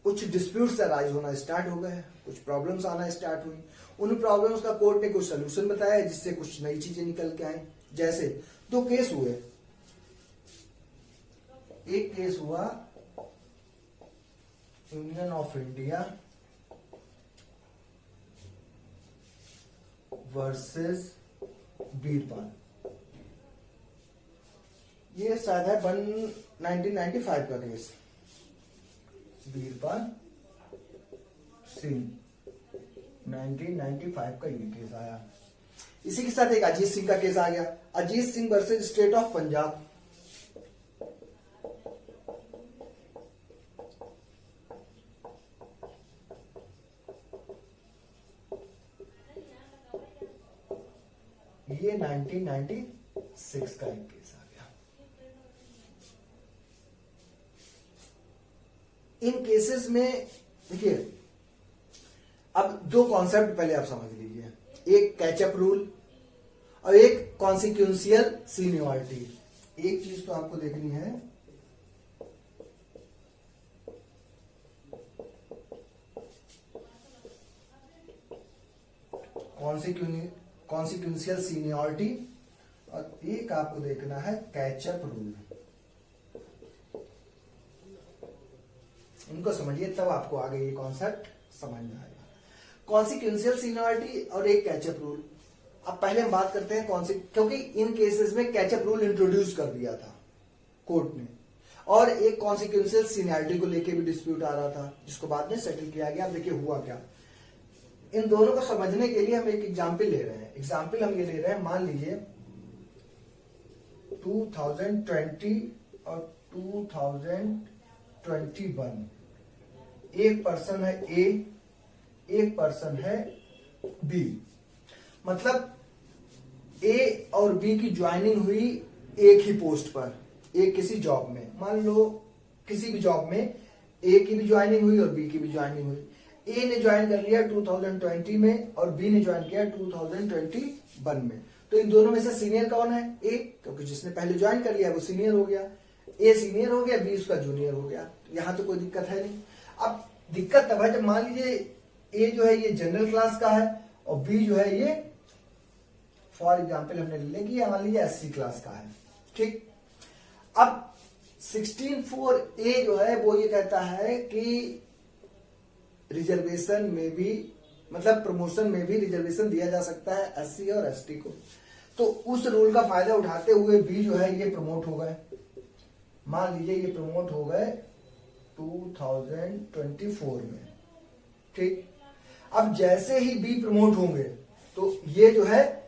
कुछ डिस्प्यूट्स अराइज होना स्टार्ट हो गए, कुछ प्रॉब्लम्स आना स्टार्ट हुई। उन प्रॉब्लम्स का कोर्ट ने कुछ सोल्यूशन बताया जिससे कुछ नई चीजें निकल के आई। जैसे 2 केस हुए। एक केस हुआ union of India versus Birpal, ये शायद है 1995 का केस। बीरपाल सिंह 1995 का ये केस आया। इसी के साथ एक अजीत सिंह का केस आ गया, Ajit Singh versus state of Punjab. ये 1996 का एक केस आ गया। इन केसेस में देखिए, अब दो कॉन्सेप्ट पहले आप समझ लीजिए, एक कैचअप रूल और एक कॉन्सिक्वेंशियल सीनियरिटी। एक चीज तो आपको देखनी है, कॉन्सिक्वेंशियल सीनियरिटी, और एक आपको देखना है कैचअप रूल। इनको समझिए तब आपको आगे ये कॉन्सेप्ट समझ में आएगा। कॉन्सिक्वेंशियल सीनियरिटी और एक कैचअप रूल। अब पहले हम बात करते हैं क्योंकि इन केसेस में कैचअप रूल इंट्रोड्यूस कर दिया था कोर्ट ने, और एक कॉन्सिक्वेंशियल सीनियरिटी को लेके भी डिस्प्यूट आ रहा था, जिसको बाद में सेटल किया गया। अब देखिए हुआ क्या, इन दोनों को समझने के लिए हम एक एग्जाम्पल ले रहे हैं। एग्जाम्पल हम ये ले रहे हैं, मान लीजिए 2020 और 2021, एक पर्सन है ए, एक पर्सन है बी। मतलब ए और बी की ज्वाइनिंग हुई एक ही पोस्ट पर, एक किसी जॉब में। मान लो किसी भी जॉब में ए की भी ज्वाइनिंग हुई और बी की भी ज्वाइनिंग हुई। ए ने ज्वाइन कर लिया 2020 में और बी ने ज्वाइन किया 2021 में। तो इन दोनों में से सीनियर कौन है? ए, क्योंकि जिसने पहले ज्वाइन कर लिया वो सीनियर हो गया। ए सीनियर हो गया, बी उसका जूनियर हो गया। तो यहां तो कोई दिक्कत है नहीं। अब दिक्कत तब है जब मान लीजिए ए जो है ये जनरल क्लास का है और बी जो है ये, फॉर एग्जाम्पल हमने ले लिया मान लीजिए एससी क्लास का है। ठीक, अब 16(4)A जो है वो ये कहता है कि रिजर्वेशन में भी, मतलब प्रमोशन में भी रिजर्वेशन दिया जा सकता है एससी और एसटी को। तो उस रूल का फायदा उठाते हुए बी जो है ये प्रमोट हो गए। मान लीजिए ये प्रमोट हो गए 2024 में। ठीक, अब जैसे ही बी प्रमोट होंगे तो ये जो है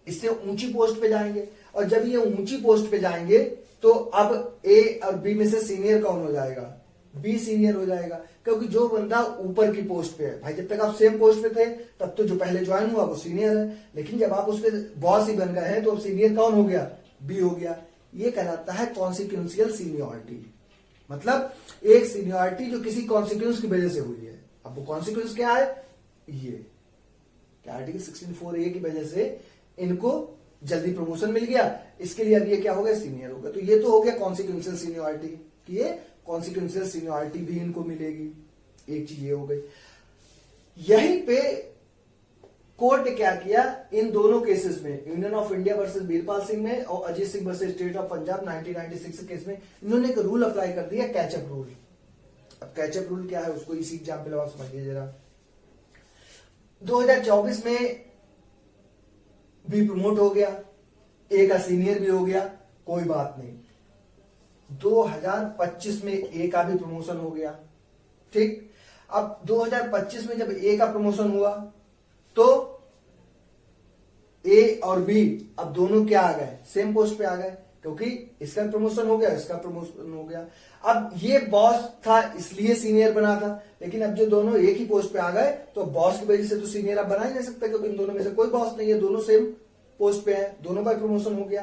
इससे ऊंची पोस्ट पे जाएंगे, और जब ये ऊंची पोस्ट पे जाएंगे तो अब ए और बी में से सीनियर कौन हो जाएगा? बी सीनियर हो जाएगा, क्योंकि जो बंदा ऊपर की पोस्ट पे है, भाई जब तक आप सेम पोस्ट पे थे तब तो जो पहले ज्वाइन हुआ वो सीनियर है, लेकिन जब आप उसके बॉस ही बन गए हैं तो सीनियर कौन हो गया? बी हो गया। ये कहलाता है कॉन्सिक्वेंशियल सीनियरिटी। मतलब एक सीनियरिटी जो किसी कॉन्सिक्वेंस की वजह से हुई है। अब वो कॉन्सिक्वेंस क्या है? ये आर्टिकल 16(4)A की वजह से इनको जल्दी प्रमोशन मिल गया, इसके लिए अब ये क्या हो गया? सीनियर हो गया। तो ये तो हो गया कॉन्सिक्वेंशियल सीनियरिटी कि ये कॉन्सिक्वेंशियल सीनियरिटी भी इनको मिलेगी। एक चीज ये हो गई। यहीं पे कोर्ट ने क्या किया, इन दोनों केसेस में, union of India versus Veerpal Singh में और Ajit Singh versus state of Punjab 1996 case में, इन्होंने एक रूल अप्लाई कर दिया, कैचअप रूल। अब कैचअप रूल क्या है उसको इसी एग्जाम्पल आप समझिए जरा। 2024 में बी प्रमोट हो गया, ए का सीनियर भी हो गया, कोई बात नहीं। 2025 में ए का भी प्रमोशन हो गया। ठीक, अब 2025 में जब ए का प्रमोशन हुआ तो ए और बी अब दोनों क्या आ गए? सेम पोस्ट पे आ गए, क्योंकि इसका प्रमोशन हो गया, इसका प्रमोशन हो गया। अब ये बॉस था इसलिए सीनियर बना था, लेकिन अब जो दोनों एक ही पोस्ट पे आ गए तो बॉस की वजह से तो सीनियर अब बना ही नहीं सकता, क्योंकि इन दोनों में से कोई बॉस नहीं है, दोनों सेम पोस्ट पे है, दोनों का प्रमोशन हो गया।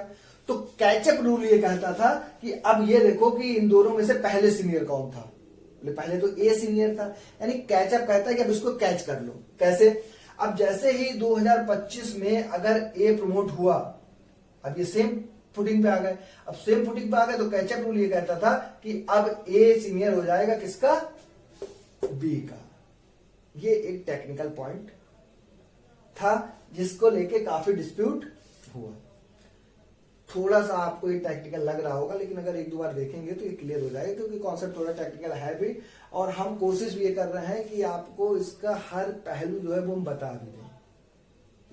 तो कैचअप रूल ये कहता था कि अब ये देखो कि इन दोनों में से पहले सीनियर कौन था। पहले तो ए सीनियर था, यानी कैचअप कहता है कि अब इसको कैच कर लो। कैसे? अब जैसे ही 2025 में अगर ए प्रमोट हुआ, अब ये सेम फुटिंग पे आ गए। अब सेम फुटिंग पे आ गए तो कैचअप रूल ये कहता था कि अब ए सीनियर हो जाएगा किसका? बी का। ये एक टेक्निकल पॉइंट था जिसको लेके काफी डिस्प्यूट हुआ। थोड़ा सा आपको ये टेक्निकल लग रहा होगा, लेकिन अगर एक दो बार देखेंगे तो ये क्लियर हो जाएगा, क्योंकि कॉन्सेप्ट थोड़ा टेक्निकल है भी, और हम कोशिश भी ये कर रहे हैं कि आपको इसका हर पहलू जो है वो हम बता भी दें।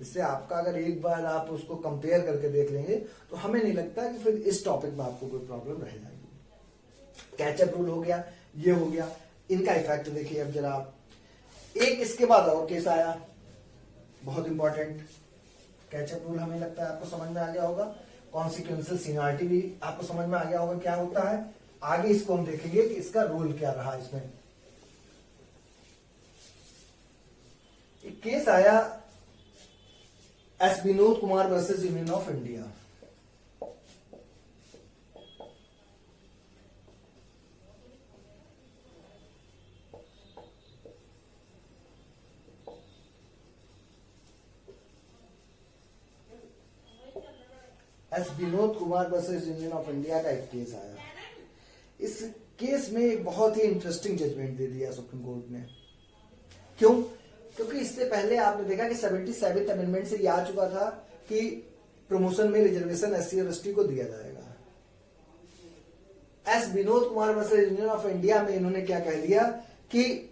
इससे आपका अगर एक बार आप उसको कंपेयर करके देख लेंगे तो हमें नहीं लगता कि फिर इस टॉपिक में आपको कोई प्रॉब्लम रह जाएगी। कैचअप रूल हो गया, ये हो गया, इनका इफेक्ट देखिए। अब जरा आप एक इसके बाद और केस आया, बहुत इंपॉर्टेंट। कैचअप रूल हमें लगता है आपको समझ में आ गया होगा, कॉन्सिक्वेंशियल सीनियरिटी भी आपको समझ में आ गया होगा क्या होता है। आगे इसको हम देखेंगे कि इसका रोल क्या रहा। इसमें एक केस आया S Vinod Kumar versus union of India. S Vinod Kumar versus union of India का एक केस आया। इस केस में एक बहुत ही इंटरेस्टिंग जजमेंट दे दिया सुप्रीम कोर्ट ने। क्यों? क्योंकि इससे पहले आपने देखा कि 77th अमेंडमेंट से ये आ चुका था कि प्रमोशन में रिजर्वेशन एससी और एसटी को दिया जाएगा। S Vinod Kumar versus union of India में इन्होंने क्या कह दिया कि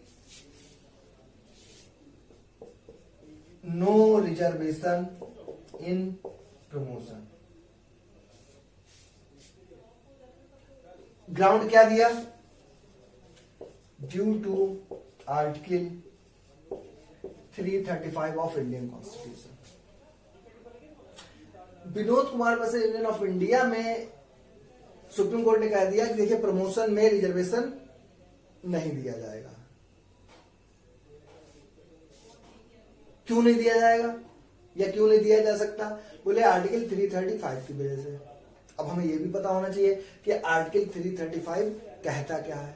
no reservation in promotion. Ground क्या दिया? Due to article 335 of Indian constitution. Vinod Kumar versus union of India में सुप्रीम कोर्ट ने कह दिया कि देखिए प्रमोशन में रिजर्वेशन नहीं दिया जाएगा। क्यों नहीं दिया जाएगा या क्यों नहीं दिया जा सकता? बोले आर्टिकल 335 की वजह से। अब हमें यह भी पता होना चाहिए कि आर्टिकल 335 कहता क्या है।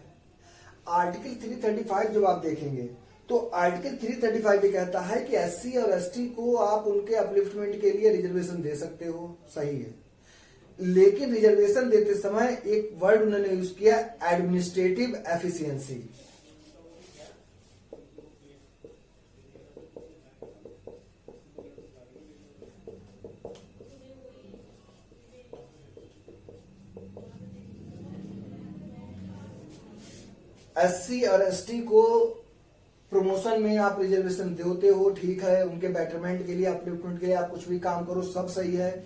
आर्टिकल 335 जब आप देखेंगे तो आर्टिकल 335 ये कहता है कि एससी और एसटी को आप उनके अपलिफ्टमेंट के लिए रिजर्वेशन दे सकते हो, सही है। लेकिन रिजर्वेशन देते समय एक वर्ड उन्होंने यूज किया, एडमिनिस्ट्रेटिव एफिशिएंसी। एससी और एसटी को प्रमोशन में आप रिजर्वेशन देते हो, ठीक है, उनके बेटरमेंट के लिए, अपलिफ्टमेंट के लिए आप कुछ भी काम करो, सब सही है।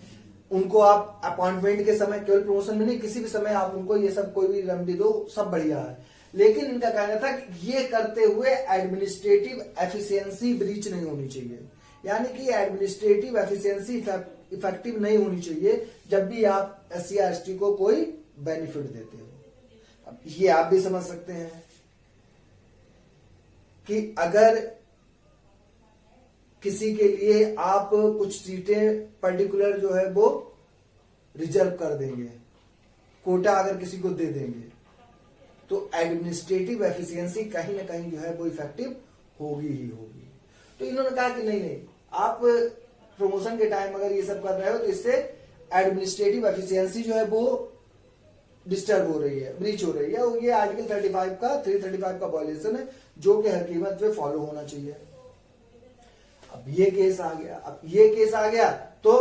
उनको आप अपॉइंटमेंट के समय, केवल प्रमोशन में नहीं, किसी भी समय आप उनको ये सब कोई भी रेमेडी दो, सब बढ़िया है। लेकिन इनका कहना था कि ये करते हुए एडमिनिस्ट्रेटिव एफिशिएंसी ब्रीच नहीं होनी चाहिए, यानी कि एडमिनिस्ट्रेटिव एफिशिएंसी इफेक्टिव नहीं होनी चाहिए जब भी आप एससी या एसटी को कोई बेनिफिट देते हो। अब ये आप भी समझ सकते हैं कि अगर किसी के लिए आप कुछ सीटें पर्टिकुलर जो है वो रिजर्व कर देंगे, कोटा अगर किसी को दे देंगे, तो एडमिनिस्ट्रेटिव एफिशिएंसी कहीं ना कहीं जो है वो इफेक्टिव होगी ही होगी। तो इन्होंने कहा कि नहीं, आप प्रमोशन के टाइम अगर ये सब कर रहे हो तो इससे एडमिनिस्ट्रेटिव एफिशिएंसी जो है वो डिस्टर्ब हो रही है, ब्रीच हो रही है, और ये आर्टिकल 335 का वायलेशन है जो कि हर कीमत पे फॉलो होना चाहिए। अब ये केस आ गया तो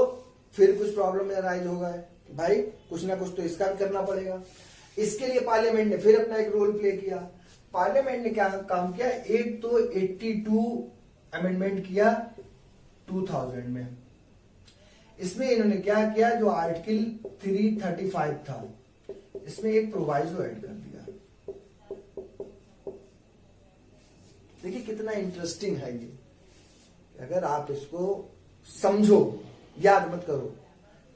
फिर कुछ प्रॉब्लम में राइज होगा कि भाई कुछ ना कुछ तो इसका भी करना पड़ेगा। इसके लिए पार्लियामेंट ने फिर अपना एक रोल प्ले किया। पार्लियामेंट ने क्या काम किया? एक तो 82 अमेंडमेंट किया 2000 में। इसमें इन्होंने क्या किया, जो आर्टिकल 335 था इसमें एक प्रोवाइजो ऐड कर दिया। देखिए कितना इंटरेस्टिंग है ये। अगर आप इसको समझो, याद मत करो,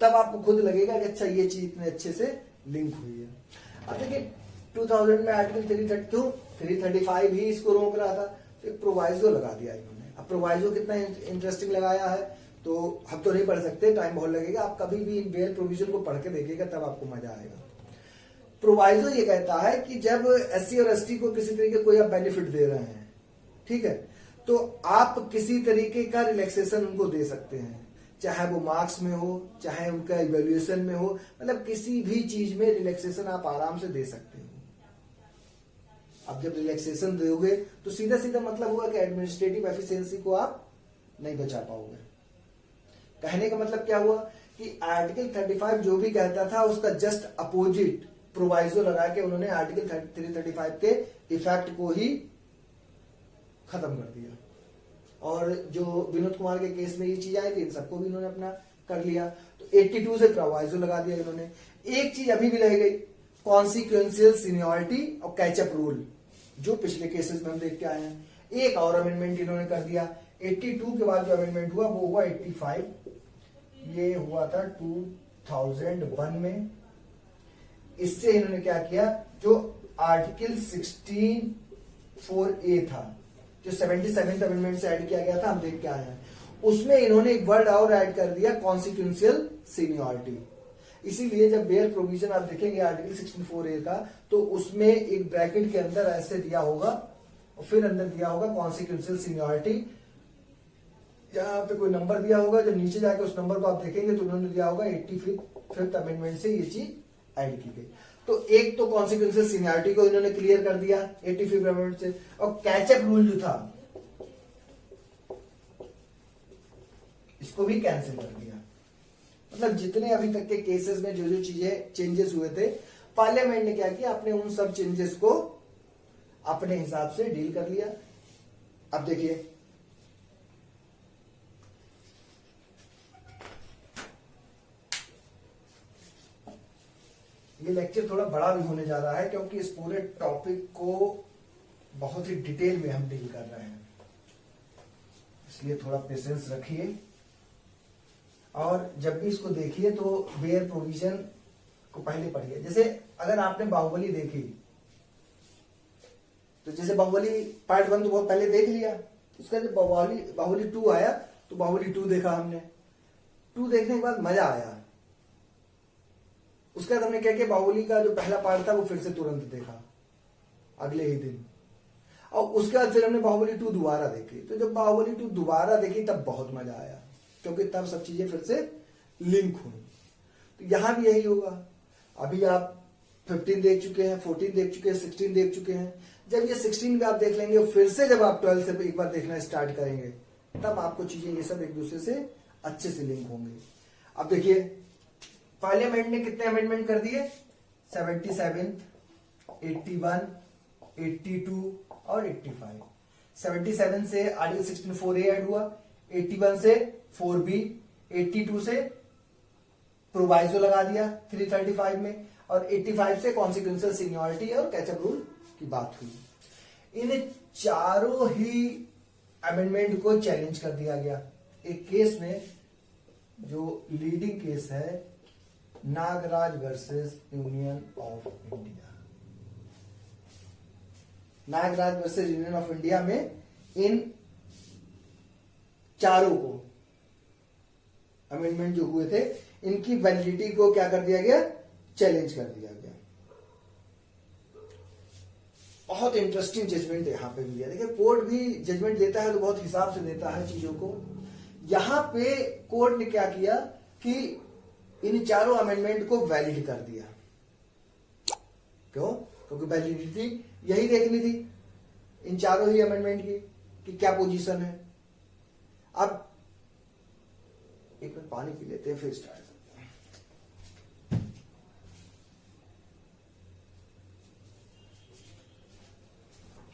तब आपको खुद लगेगा कि अच्छा ये चीज इतने अच्छे से लिंक हुई है। अब देखिए 2000 में आर्टिकल 335 ही इसको रोक रहा था, तो एक प्रोवाइजो लगा दिया इन्होंने। अब प्रोवाइजो कितना इंटरेस्टिंग लगाया है तो हम तो नहीं पढ़ सकते, टाइम बहुत लगेगा। आप कभी भी बेल प्रोविजन को पढ़ के देखिएगा तब आपको मजा आएगा। प्रोवाइजो ये कहता है कि जब एससी और एसटी को किसी तरीके कोई आप बेनिफिट दे रहे हैं, ठीक है, तो आप किसी तरीके का रिलैक्सेशन उनको दे सकते हैं, चाहे वो मार्क्स में हो, चाहे उनका इवैल्यूएशन में हो, मतलब किसी भी चीज में रिलैक्सेशन आप आराम से दे सकते हो। अब जब रिलैक्सेशन दोगे तो सीधा सीधा मतलब हुआ कि एडमिनिस्ट्रेटिव एफिशिएंसी को आप नहीं बचा पाओगे। कहने का मतलब क्या हुआ कि आर्टिकल 35 जो भी कहता था उसका जस्ट अपोजिट प्रोवाइजो लगा के उन्होंने आर्टिकल 335 के इफेक्ट को ही खत्म कर दिया। और जो विनोद कुमार के केस में ये चीज आई थी, इन सबको भी इन्होंने अपना कर लिया। तो 82 से प्रोवाइजो लगा दिया इन्होंने। एक चीज अभी भी रह गई, कॉन्सिक्वेंशियल सीनियरिटी और कैचअप रूल, जो पिछले केसेस में हम देख के आए हैं। एक और अमेंडमेंट इन्होंने कर दिया। 82 के बाद जो अमेंडमेंट हुआ वो हुआ 85, ये हुआ था 2001 में। इससे इन्होंने क्या किया, जो आर्टिकल 16(4)(a) था, जो 77th अमेंडमेंट से ऐड किया गया था, हम देख के आए हैं, उसमें इन्होंने एक वर्ड और ऐड कर दिया, कॉन्सिक्वेंशियल सीनियरिटी। इसीलिए जब बेयर प्रोविजन आप देखेंगे आर्टिकल 64A का, तो उसमें एक ब्रैकेट के अंदर ऐसे दिया होगा और फिर अंदर दिया होगा कॉन्सिक्वेंशियल सीनियरिटी। यहाँ पे कोई नंबर दिया होगा, जब नीचे जाके उस नंबर को आप देखेंगे तो उन्होंने दिया होगा 85th अमेंडमेंट से ये चीज ऐड की गई। तो एक तो कॉन्सिक्वेंशियल सीनियरिटी को इन्होंने क्लियर कर दिया 85th अमेंडमेंट से, और कैचअप रूल जो था इसको भी कैंसिल कर दिया। मतलब जितने अभी तक के केसेस में जो जो चीजें चेंजेस हुए थे, पार्लियामेंट ने क्या किया, अपने उन सब चेंजेस को अपने हिसाब से डील कर लिया। अब देखिए ये लेक्चर थोड़ा बड़ा भी होने जा रहा है क्योंकि इस पूरे टॉपिक को बहुत ही डिटेल में हम डील कर रहे हैं, इसलिए थोड़ा पेशेंस रखिए और जब भी इसको देखिए तो बेयर प्रोविजन को पहले पढ़िए। जैसे अगर आपने बाहुबली देखी तो जैसे बाहुबली पार्ट 1 तो बहुत पहले देख लिया, उसका जब बाहुबली 2 आया तो बाहुबली 2 देखा हमने। 2 देखने के बाद मजा आया, उसके बाद हमने क्या किया, बाहुबली का जो पहला पार्ट था वो फिर से तुरंत देखा अगले ही दिन, और उसके बाद फिर हमने बाहुबली 2 दोबारा देखी। तो जब बाहुबली 2 दोबारा देखी तब बहुत मजा आया क्योंकि तब सब चीजें फिर से लिंक हुई। तो यहां भी यही होगा। अभी आप 15 देख चुके हैं, 14 देख चुके हैं, 16 देख चुके हैं। जब ये 16 भी आप देख लेंगे, फिर से जब आप 12 से एक बार देखना स्टार्ट करेंगे तब आपको चीजें ये सब एक दूसरे से अच्छे से लिंक होंगे। अब देखिए पार्लियामेंट ने कितने अमेंडमेंट कर दिए, 77, 81, 82 और 85। 77 से आर्टिकल 64A ऐड हुआ, 81 से 4B, 82 से प्रोवाइजो लगा दिया 335 में, और 85 से कॉन्सिक्वेंशियल सीनियरिटी और कैचअप रूल की बात हुई। इन चारों ही अमेंडमेंट को चैलेंज कर दिया गया एक केस में, जो लीडिंग केस है Nagaraj versus union of India. Nagaraj versus union of India में इन चारों को अमेंडमेंट जो हुए थे इनकी वैलिडिटी को क्या कर दिया गया, चैलेंज कर दिया गया। बहुत इंटरेस्टिंग जजमेंट यहां पे भी है। देखिए कोर्ट भी जजमेंट देता है तो बहुत हिसाब से देता है चीजों को। यहां पे कोर्ट ने क्या किया कि इन चारों अमेंडमेंट को वैलिड कर दिया। क्यों? क्योंकि वैलिडिटी यही देखनी थी इन चारों ही अमेंडमेंट की कि क्या पोजीशन है। अब एक मिनट पानी पी लेते हैं फिर स्टार्ट करते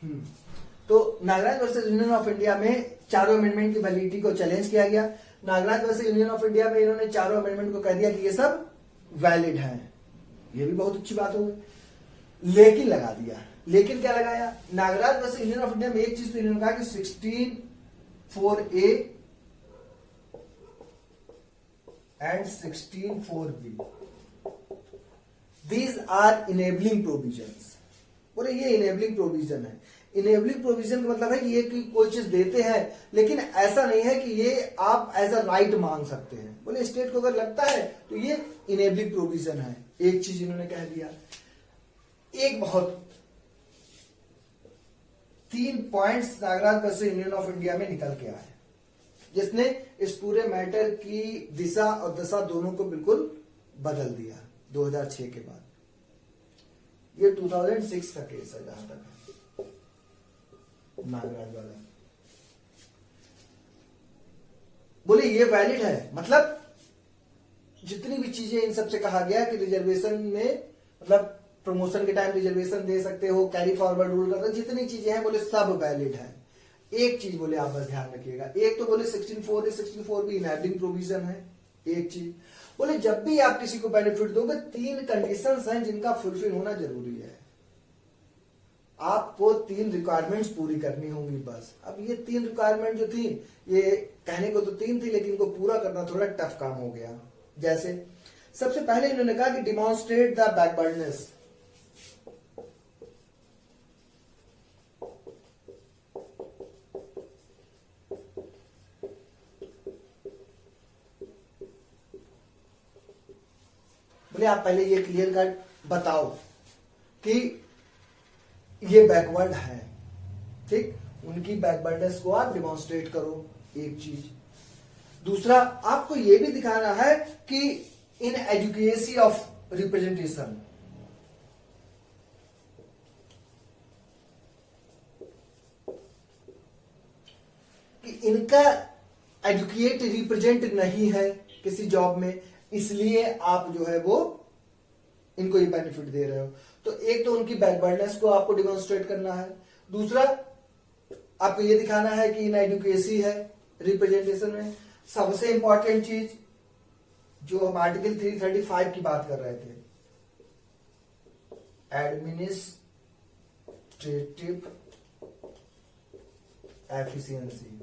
हैं। तो Nagaraj versus union of India में चारों अमेंडमेंट की वैलिडिटी को चैलेंज किया गया। Nagaraj versus union of India में इन्होंने चारों अमेंडमेंट को कह दिया कि ये सब वैलिड हैं। ये भी बहुत अच्छी बात हो गई। लेकिन लगा दिया, लेकिन क्या लगाया, Nagaraj versus union of India में एक चीज तो इन्होंने कहा कि 16(4)A and 16(4)B these are enabling provisions। बोले ये इनेबलिंग प्रोविजन है। इनेबलिंग प्रोविजन का मतलब है कि ये कोई चीज देते हैं लेकिन ऐसा नहीं है कि ये आप एज अ राइट मांग सकते हैं। बोले स्टेट को अगर लगता है तो ये इनेबलिंग प्रोविजन है। एक चीज इन्होंने कह दिया। एक बहुत 3 points Nagaraj versus union of India में निकल के आए जिसने इस पूरे मैटर की दिशा और दशा दोनों को बिल्कुल बदल दिया 2006 के बाद। ये 2006 का केस है जहां तक है नागराज वाला। बोले ये वैलिड है, मतलब जितनी भी चीजें इन सबसे कहा गया कि रिजर्वेशन में मतलब प्रमोशन के टाइम रिजर्वेशन दे सकते हो, कैरी फॉरवर्ड रूल करते, जितनी चीजें हैं बोले सब वैलिड है। एक चीज बोले आप बस ध्यान रखिएगा, एक तो बोले 16(4) भी इनेबलिंग प्रोविजन है। एक चीज बोले जब भी आप किसी को बेनिफिट दोगे 3 कंडीशंस हैं जिनका फुलफिल होना जरूरी है। आपको 3 रिक्वायरमेंट्स पूरी करनी होंगी बस। अब ये 3 रिक्वायरमेंट जो थी, ये कहने को तो 3 थी लेकिन इनको पूरा करना थोड़ा टफ काम हो गया। जैसे सबसे पहले इन्होंने कहा कि डिमॉन्स्ट्रेट द बैकवर्डनेस। बोले आप पहले ये क्लियर कट बताओ कि ये बैकवर्ड है, ठीक, उनकी बैकवर्डनेस को आप डिमॉन्स्ट्रेट करो, एक चीज। दूसरा, आपको ये भी दिखाना है कि इन एडुकेसी ऑफ रिप्रेजेंटेशन, कि इनका एडुकेट रिप्रेजेंट नहीं है किसी जॉब में, इसलिए आप जो है वो इनको ये बेनिफिट दे रहे हो। तो एक तो उनकी बैकवर्डनेस को आपको डिमॉन्स्ट्रेट करना है। दूसरा, आपको ये दिखाना है कि इन एडुकेसी है रिप्रेजेंटेशन में। सबसे इंपॉर्टेंट चीज जो हम आर्टिकल 335 की बात कर रहे थे, एडमिनिस्ट्रेटिव एफिशिएंसी,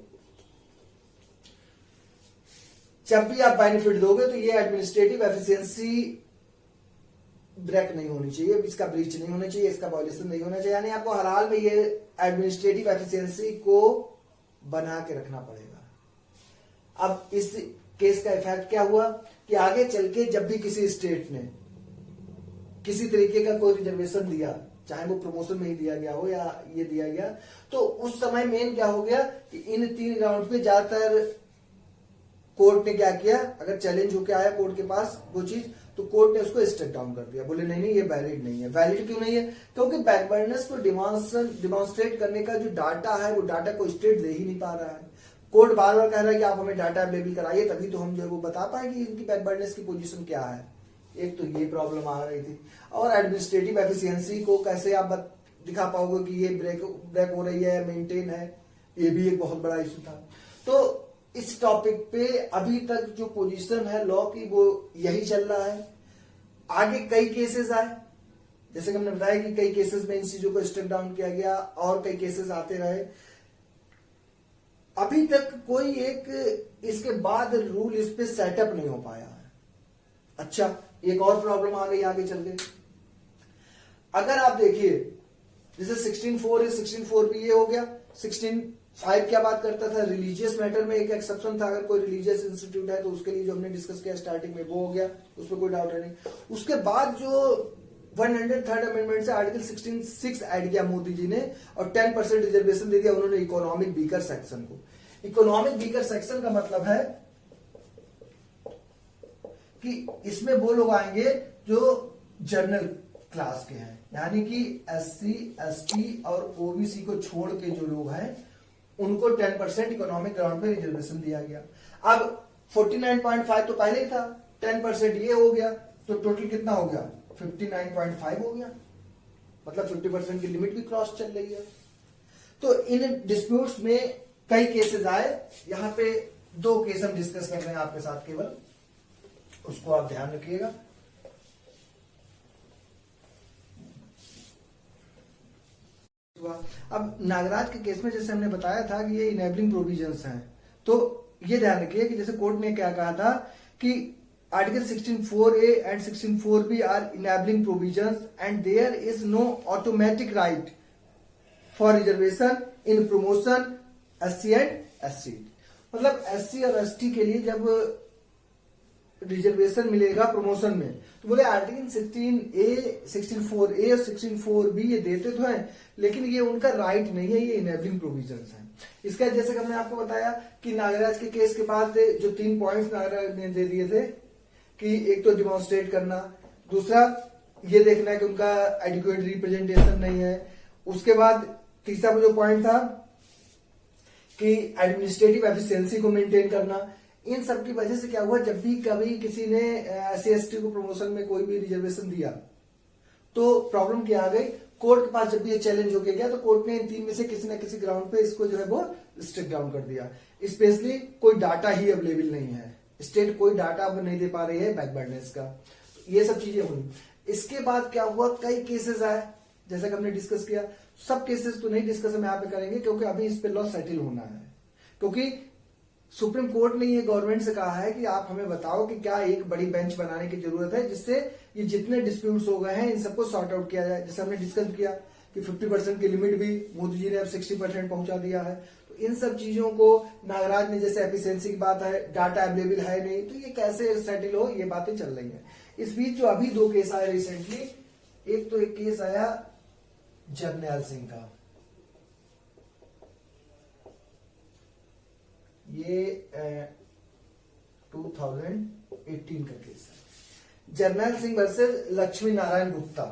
जब भी आप बेनिफिट दोगे तो ये एडमिनिस्ट्रेटिव एफिशिएंसी ब्रेक नहीं होनी चाहिए, इसका ब्रीच नहीं होना चाहिए, इसका वायलेशन नहीं होना चाहिए, यानी आपको हर हाल में ये एडमिनिस्ट्रेटिव एफिशिएंसी को बना के रखना पड़ेगा। अब इस केस का इफेक्ट क्या हुआ कि आगे चल के जब भी किसी स्टेट ने किसी तरीके का कोई रिजर्वेशन दिया, चाहे वो प्रमोशन में ही दिया गया हो या ये दिया गया, तो उस समय मेन क्या हो गया कि इन 3 ग्राउंड पे ज्यादातर कोर्ट ने क्या किया, अगर चैलेंज होकर आया कोर्ट के पास वो चीज, तो कोर्ट ने उसको स्टेप डाउन कर दिया, बोले नहीं ये वैलिड नहीं है। वैलिड क्यों नहीं है? क्योंकि बैकवर्डनेस को डिमॉन्स्ट्रेट करने का जो डाटा है वो डाटा को स्टेट दे ही नहीं पा रहा है। कोर्ट बार बार कह रहा है कि आप हमें डाटा अवेलेबल कराइए, तभी तो हम जो है वो बता पाए कि इनकी बैकवर्डनेस की पोजीशन क्या है। एक तो ये प्रॉब्लम आ रही थी, और एडमिनिस्ट्रेटिव एफिशिएंसी को कैसे आप दिखा पाओगे कि ये ब्रेक हो रही है, मेंटेन है, ये भी एक बहुत बड़ा इशू था। तो इस टॉपिक पे अभी तक जो पोजीशन है लॉ की वो यही चल रहा है। आगे कई केसेस आए, जैसे कि हमने बताया कि कई केसेस में इन चीजों को स्टेप डाउन किया गया और कई केसेस आते रहे। अभी तक कोई एक इसके बाद रूल इस पे सेटअप नहीं हो पाया है। अच्छा, एक और प्रॉब्लम आ गई आगे चल के। अगर आप देखिए जैसे 16(4) है, 16(4) भी ये हो गया। 16(5) क्या बात करता था, रिलीजियस मैटर में एक एक्सेप्शन था, अगर कोई रिलीजियस इंस्टीट्यूट है तो उसके लिए जो हमने डिस्कस किया स्टार्टिंग में वो हो गया, उसमें कोई डाउट है नहीं। उसके बाद जो 103rd अमेंडमेंट से आर्टिकल 16(6) ऐड किया मोदी जी ने और 10% रिजर्वेशन दे दिया उन्होंने इकोनॉमिक वीकर सेक्शन को। इकोनॉमिक वीकर सेक्शन का मतलब है कि इसमें वो लोग आएंगे जो जनरल क्लास के हैं, यानी कि SC, ST और OBC को छोड़ के जो लोग हैं उनको 10% इकोनॉमिक ग्राउंड पे रिजर्वेशन दिया गया। अब 49.5 तो पहले ही था, 10% ये हो गया, तो टोटल कितना हो गया, 59.5 हो गया, मतलब 50% की लिमिट भी क्रॉस चल रही है। तो इन डिस्प्यूट्स में कई केसेस आए, यहां पे 2 केस हम डिस्कस कर रहे हैं आपके साथ केवल, उसको आप ध्यान रखिएगा। अब नागराज के केस में जैसे हमने बताया था कि ये इनेबलिंग प्रोविजंस हैं, तो ये ध्यान रखिए कि जैसे कोर्ट ने क्या कहा था कि article 16(4)A and 16(4)B are enabling provisions and there is no automatic right for reservation in promotion SC and SC। मतलब SC और ST के लिए जब रिजर्वेशन मिलेगा प्रमोशन में, तो बोले आर्टिकल 16(A), 16(4)A और 16(4)B ये देते तो हैं, लेकिन ये उनका राइट नहीं है, ये इनेबलिंग प्रोविजंस हैं। इसका जैसे कि हमने आपको बताया कि नागराज के केस के बाद जो 3 पॉइंट्स नागराज ने दे दिए थे कि एक तो डिमॉन्स्ट्रेट करना, दूसरा ये देखना है कि उनका एडिक्वेट रिप्रेजेंटेशन नहीं है, उसके बाद तीसरा जो पॉइंट था कि एडमिनिस्ट्रेटिव एफिशिएंसी को मेंटेन करना। इन सब की वजह से क्या हुआ, जब भी कभी किसी ने SC ST को प्रमोशन में कोई भी रिजर्वेशन दिया तो प्रॉब्लम क्या आ गई, कोर्ट के पास जब भी ये चैलेंज होके गया तो कोर्ट ने इन 3 में से किसी न किसी ग्राउंड पे इसको जो है वो स्ट्रिक डाउन कर दिया। स्पेशली कोई डाटा ही अवेलेबल नहीं है, स्टेट कोई डाटा अब नहीं दे पा रही है बैकवर्डनेस का, ये सब चीजें हुई। इसके बाद क्या हुआ, कई केसेस आए जैसा कि हमने डिस्कस किया। सब केसेस तो नहीं डिस्कस हम यहाँ पे करेंगे क्योंकि अभी इस पे लॉ सेटल होना है, क्योंकि सुप्रीम कोर्ट ने ये गवर्नमेंट से कहा है कि आप हमें बताओ कि क्या एक बड़ी बेंच बनाने की जरूरत है जिससे ये जितने डिस्प्यूट्स हो गए हैं इन सबको सॉर्ट आउट किया जाए। जैसे हमने डिस्कस किया कि 50% की लिमिट भी मोदी जी ने अब 60% पहुंचा दिया है, तो इन सब चीजों को नागराज ने, जैसे एफिशिएंसी की बात है, डाटा अवेलेबल है नहीं, तो ये कैसे सेटल हो, ये बातें चल रही हैं। इस बीच जो अभी 2 केस आए रिसेंटली, एक केस आया जरनैल सिंह का, ये 2018 का केस है। जरनैल सिंह वर्सेस लक्ष्मी नारायण गुप्ता,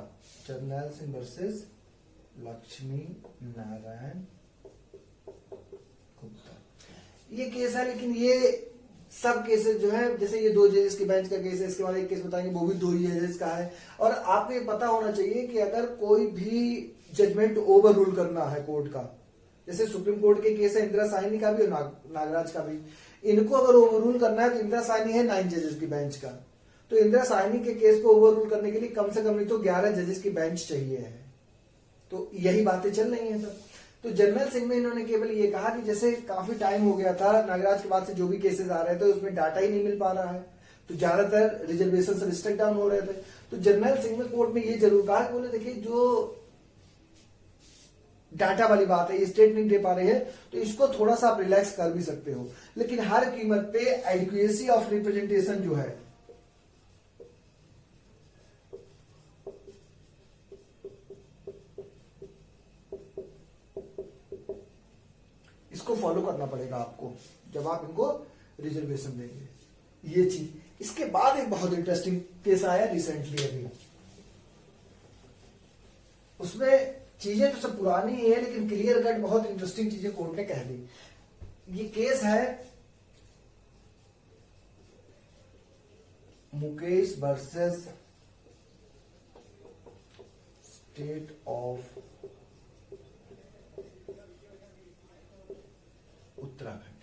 जरनैल सिंह वर्सेस लक्ष्मी नारायण गुप्ता, ये केस है। लेकिन ये सब केसेस जो है, जैसे ये 2 जजेस के बेंच का केस है, इसके बाद एक केस बताएंगे वो भी 2 ही जजेस का है। और आपको ये पता होना चाहिए कि अगर कोई भी जजमेंट ओवर रूल करना है कोर्ट का, जैसे सुप्रीम कोर्ट के केस है इंदिरा साहनी का भी और नागराज का भी, इनको अगर ओवर रूल करना है तो इंदिरा साहनी है 9 जजेस की बेंच का, तो इंदिरा साहनी के केस को ओवर रूल करने के लिए कम से कम नहीं तो 11 जजेस की बेंच चाहिए है। तो यही बातें चल रही हैं सब। तो जरनैल सिंह में इन्होंने केवल ये कहा कि जैसे काफी टाइम हो गया था, नागराज के बाद से जो भी केसेस आ रहे थे उसमें डाटा ही नहीं मिल पा रहा है, तो ज्यादातर रिजर्वेशन से स्ट्रिक डाउन हो रहे थे। तो जरनैल सिंह में कोर्ट में ये जरूर कहा, बोले देखिए जो डाटा वाली बात है, ये स्टेट नहीं दे पा रही है, तो इसको थोड़ा सा आप रिलैक्स कर भी सकते हो, लेकिन हर कीमत पे एडिक्वेसी ऑफ रिप्रेजेंटेशन जो है इसको फॉलो करना पड़ेगा आपको जब आप इनको रिजर्वेशन देंगे, ये चीज। इसके बाद एक बहुत इंटरेस्टिंग केस आया रिसेंटली अभी, उसमें चीजें तो सब पुरानी ही है लेकिन क्लियर कट बहुत इंटरेस्टिंग चीजें कोर्ट ने कह दी। ये केस है Mukesh versus state of Uttarakhand.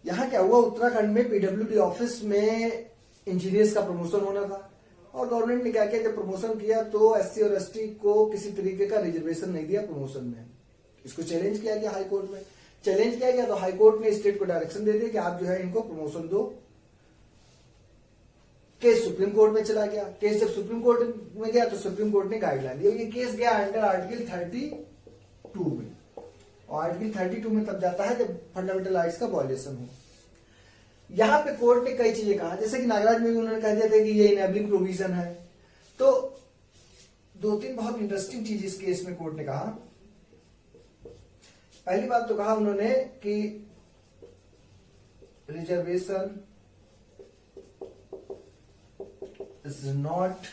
यहां क्या हुआ, उत्तराखंड में पीडब्ल्यूडी ऑफिस में इंजीनियर्स का प्रमोशन होना था, और गवर्नमेंट ने क्या किया, जब प्रमोशन किया तो एससी और एसटी को किसी तरीके का रिजर्वेशन नहीं दिया प्रमोशन में। इसको चैलेंज किया गया हाई कोर्ट में, चैलेंज किया गया तो हाई कोर्ट ने स्टेट को डायरेक्शन दे दिया कि आप जो है इनको प्रमोशन दो। केस सुप्रीम कोर्ट में चला गया, केस जब सुप्रीम कोर्ट में गया तो सुप्रीम कोर्ट ने गाइडलाइन दी, ये केस गया अंडर आर्टिकल 32 में, और आर्टिकल 32 में तब जाता है जब फंडामेंटल राइट्स का वायलेशन हो। यहां पे कोर्ट ने कई चीजें कहा, जैसे कि नागराज में भी उन्होंने कह दिया था कि ये इनेबलिंग प्रोविजन है। तो 2-3 बहुत इंटरेस्टिंग चीज इस केस में कोर्ट ने कहा। पहली बात तो कहा उन्होंने कि reservation is not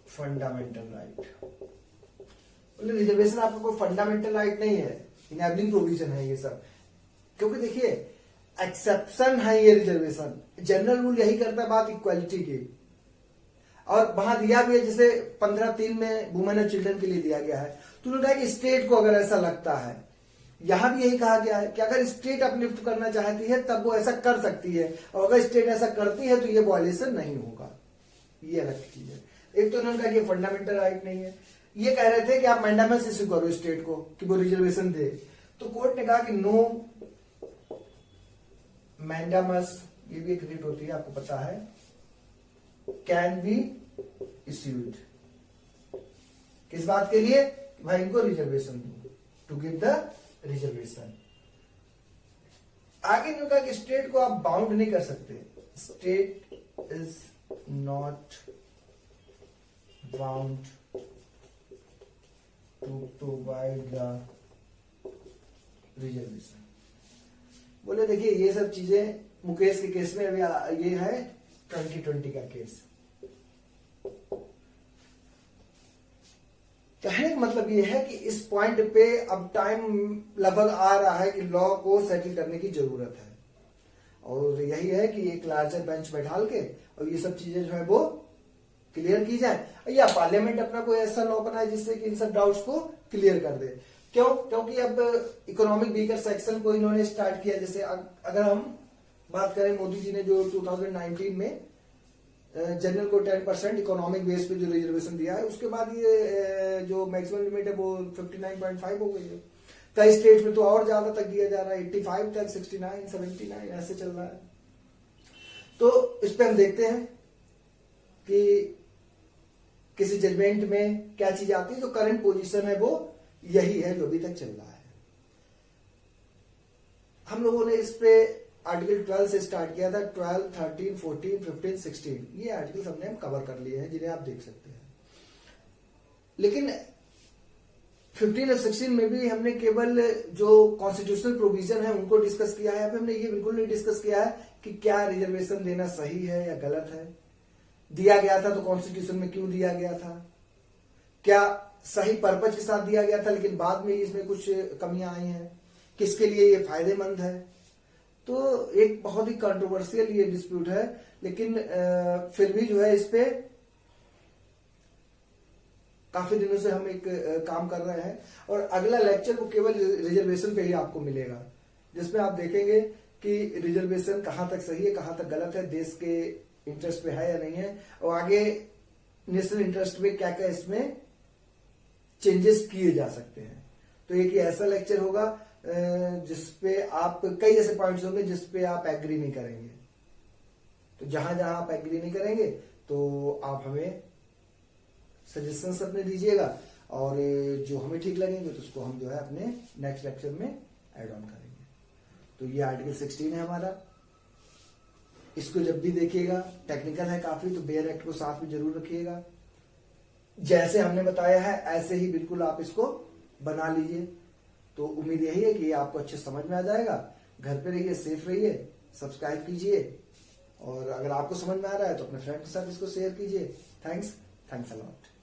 fundamental right. Reservation आपका कोई फंडामेंटल राइट नहीं है, इनेबलिंग प्रोविजन है ये सब। क्योंकि देखिए एक्सेप्शन है ये रिजर्वेशन, जनरल रूल यही करता है बात इक्वालिटी की, और वहां दिया भी है, जैसे 15(3) में वुमेन एंड चिल्ड्रन के लिए दिया गया है। तो उन्होंने कहा कि स्टेट को अगर ऐसा लगता है, यहां भी यही कहा गया है कि अगर स्टेट अपलिफ्ट करना चाहती है तब वो ऐसा कर सकती है, और अगर स्टेट ऐसा करती है तो ये वायलेशन नहीं होगा। ये अलग चीज है। एक तो उन्होंने कहा कि फंडामेंटल राइट नहीं है, ये कह रहे थे कि आप मैंडामस इश्यू करो स्टेट को कि वो रिजर्वेशन दे। तो कोर्ट ने कहा कि नो मैंडामस, ये भी एक रिट होती है आपको पता है, कैन बी इश्यूड। किस बात के लिए, भाई इनको रिजर्वेशन दो, टू गिव द रिजर्वेशन। आगे इन्होंने कहा कि स्टेट को आप बाउंड नहीं कर सकते, state is not bound to provide the reservation. बोले देखिए ये सब चीजें मुकेश के केस में, अभी ये है 2020 का केस। कहने का मतलब ये है कि इस पॉइंट पे अब टाइम लगभग आ रहा है कि लॉ को सेटल करने की जरूरत है, और यही है कि एक लार्जर बेंच बैठाल के और ये सब चीजें जो है वो क्लियर की जाए, या पार्लियामेंट अपना कोई ऐसा लॉ बनाए जिससे कि इन सब डाउट्स को क्लियर कर दे। क्यों? क्योंकि अब इकोनॉमिक वीकर सेक्शन को इन्होंने स्टार्ट किया। जैसे अगर हम बात करें, मोदी जी ने जो 2019 में जनरल को 10% इकोनॉमिक बेस पे जो रिजर्वेशन दिया है, उसके बाद ये जो मैक्सिमम लिमिट है वो 59.5 हो गई है। कई स्टेट में तो और ज्यादा तक दिया जा रहा है, 85 तक, 69, 79 ऐसे चल रहा है। तो इस पे हम देखते हैं कि किसी जजमेंट में क्या चीज आती है, जो करंट पोजीशन है वो यही है जो अभी तक चल रहा है। हम लोगों ने इस पे आर्टिकल 12 से स्टार्ट किया था। 12, 13, 14, 15, 16 ये आर्टिकल हमने हम कवर कर लिए हैं, जिन्हें आप देख सकते हैं। लेकिन 15 और 16 में भी हमने केवल जो कॉन्स्टिट्यूशनल प्रोविजन है उनको डिस्कस किया है। हमने ये बिल्कुल नहीं डिस्कस किया है कि क्या रिजर्वेशन देना सही है या गलत है, दिया गया था तो कॉन्स्टिट्यूशन में क्यों दिया गया था, क्या सही पर्पज के साथ दिया गया था लेकिन बाद में इसमें कुछ कमियां आई हैं, किसके लिए ये फायदेमंद है। तो एक बहुत ही कंट्रोवर्शियल ये डिस्प्यूट है, लेकिन फिर भी जो है इस पे काफी दिनों से हम एक काम कर रहे हैं। और अगला लेक्चर वो केवल रिजर्वेशन पे ही आपको मिलेगा, जिसमें आप देखेंगे कि रिजर्वेशन कहां तक सही है, कहां तक गलत है, देश के इंटरेस्ट पे है या नहीं है, और आगे नेशनल इंटरेस्ट में क्या क्या इसमें चेंजेस किए जा सकते हैं। तो एक ऐसा लेक्चर होगा जिसपे आप कई ऐसे पॉइंट्स होंगे जिसपे आप एग्री नहीं करेंगे। तो जहां जहां आप एग्री नहीं करेंगे तो आप हमें सजेशंस अपने दीजिएगा, और जो हमें ठीक लगेंगे तो उसको हम जो है अपने नेक्स्ट लेक्चर में ऐड ऑन करेंगे। तो ये आर्टिकल 16 है हमारा। इसको जब भी देखिएगा, टेक्निकल है काफी, तो बेयर एक्ट को साथ में जरूर रखिएगा। जैसे हमने बताया है ऐसे ही बिल्कुल आप इसको बना लीजिए। तो उम्मीद यही है कि आपको अच्छे समझ में आ जाएगा। घर पे रहिए, सेफ रहिए, सब्सक्राइब कीजिए, और अगर आपको समझ में आ रहा है तो अपने फ्रेंड के साथ इसको शेयर कीजिए। Thanks a lot.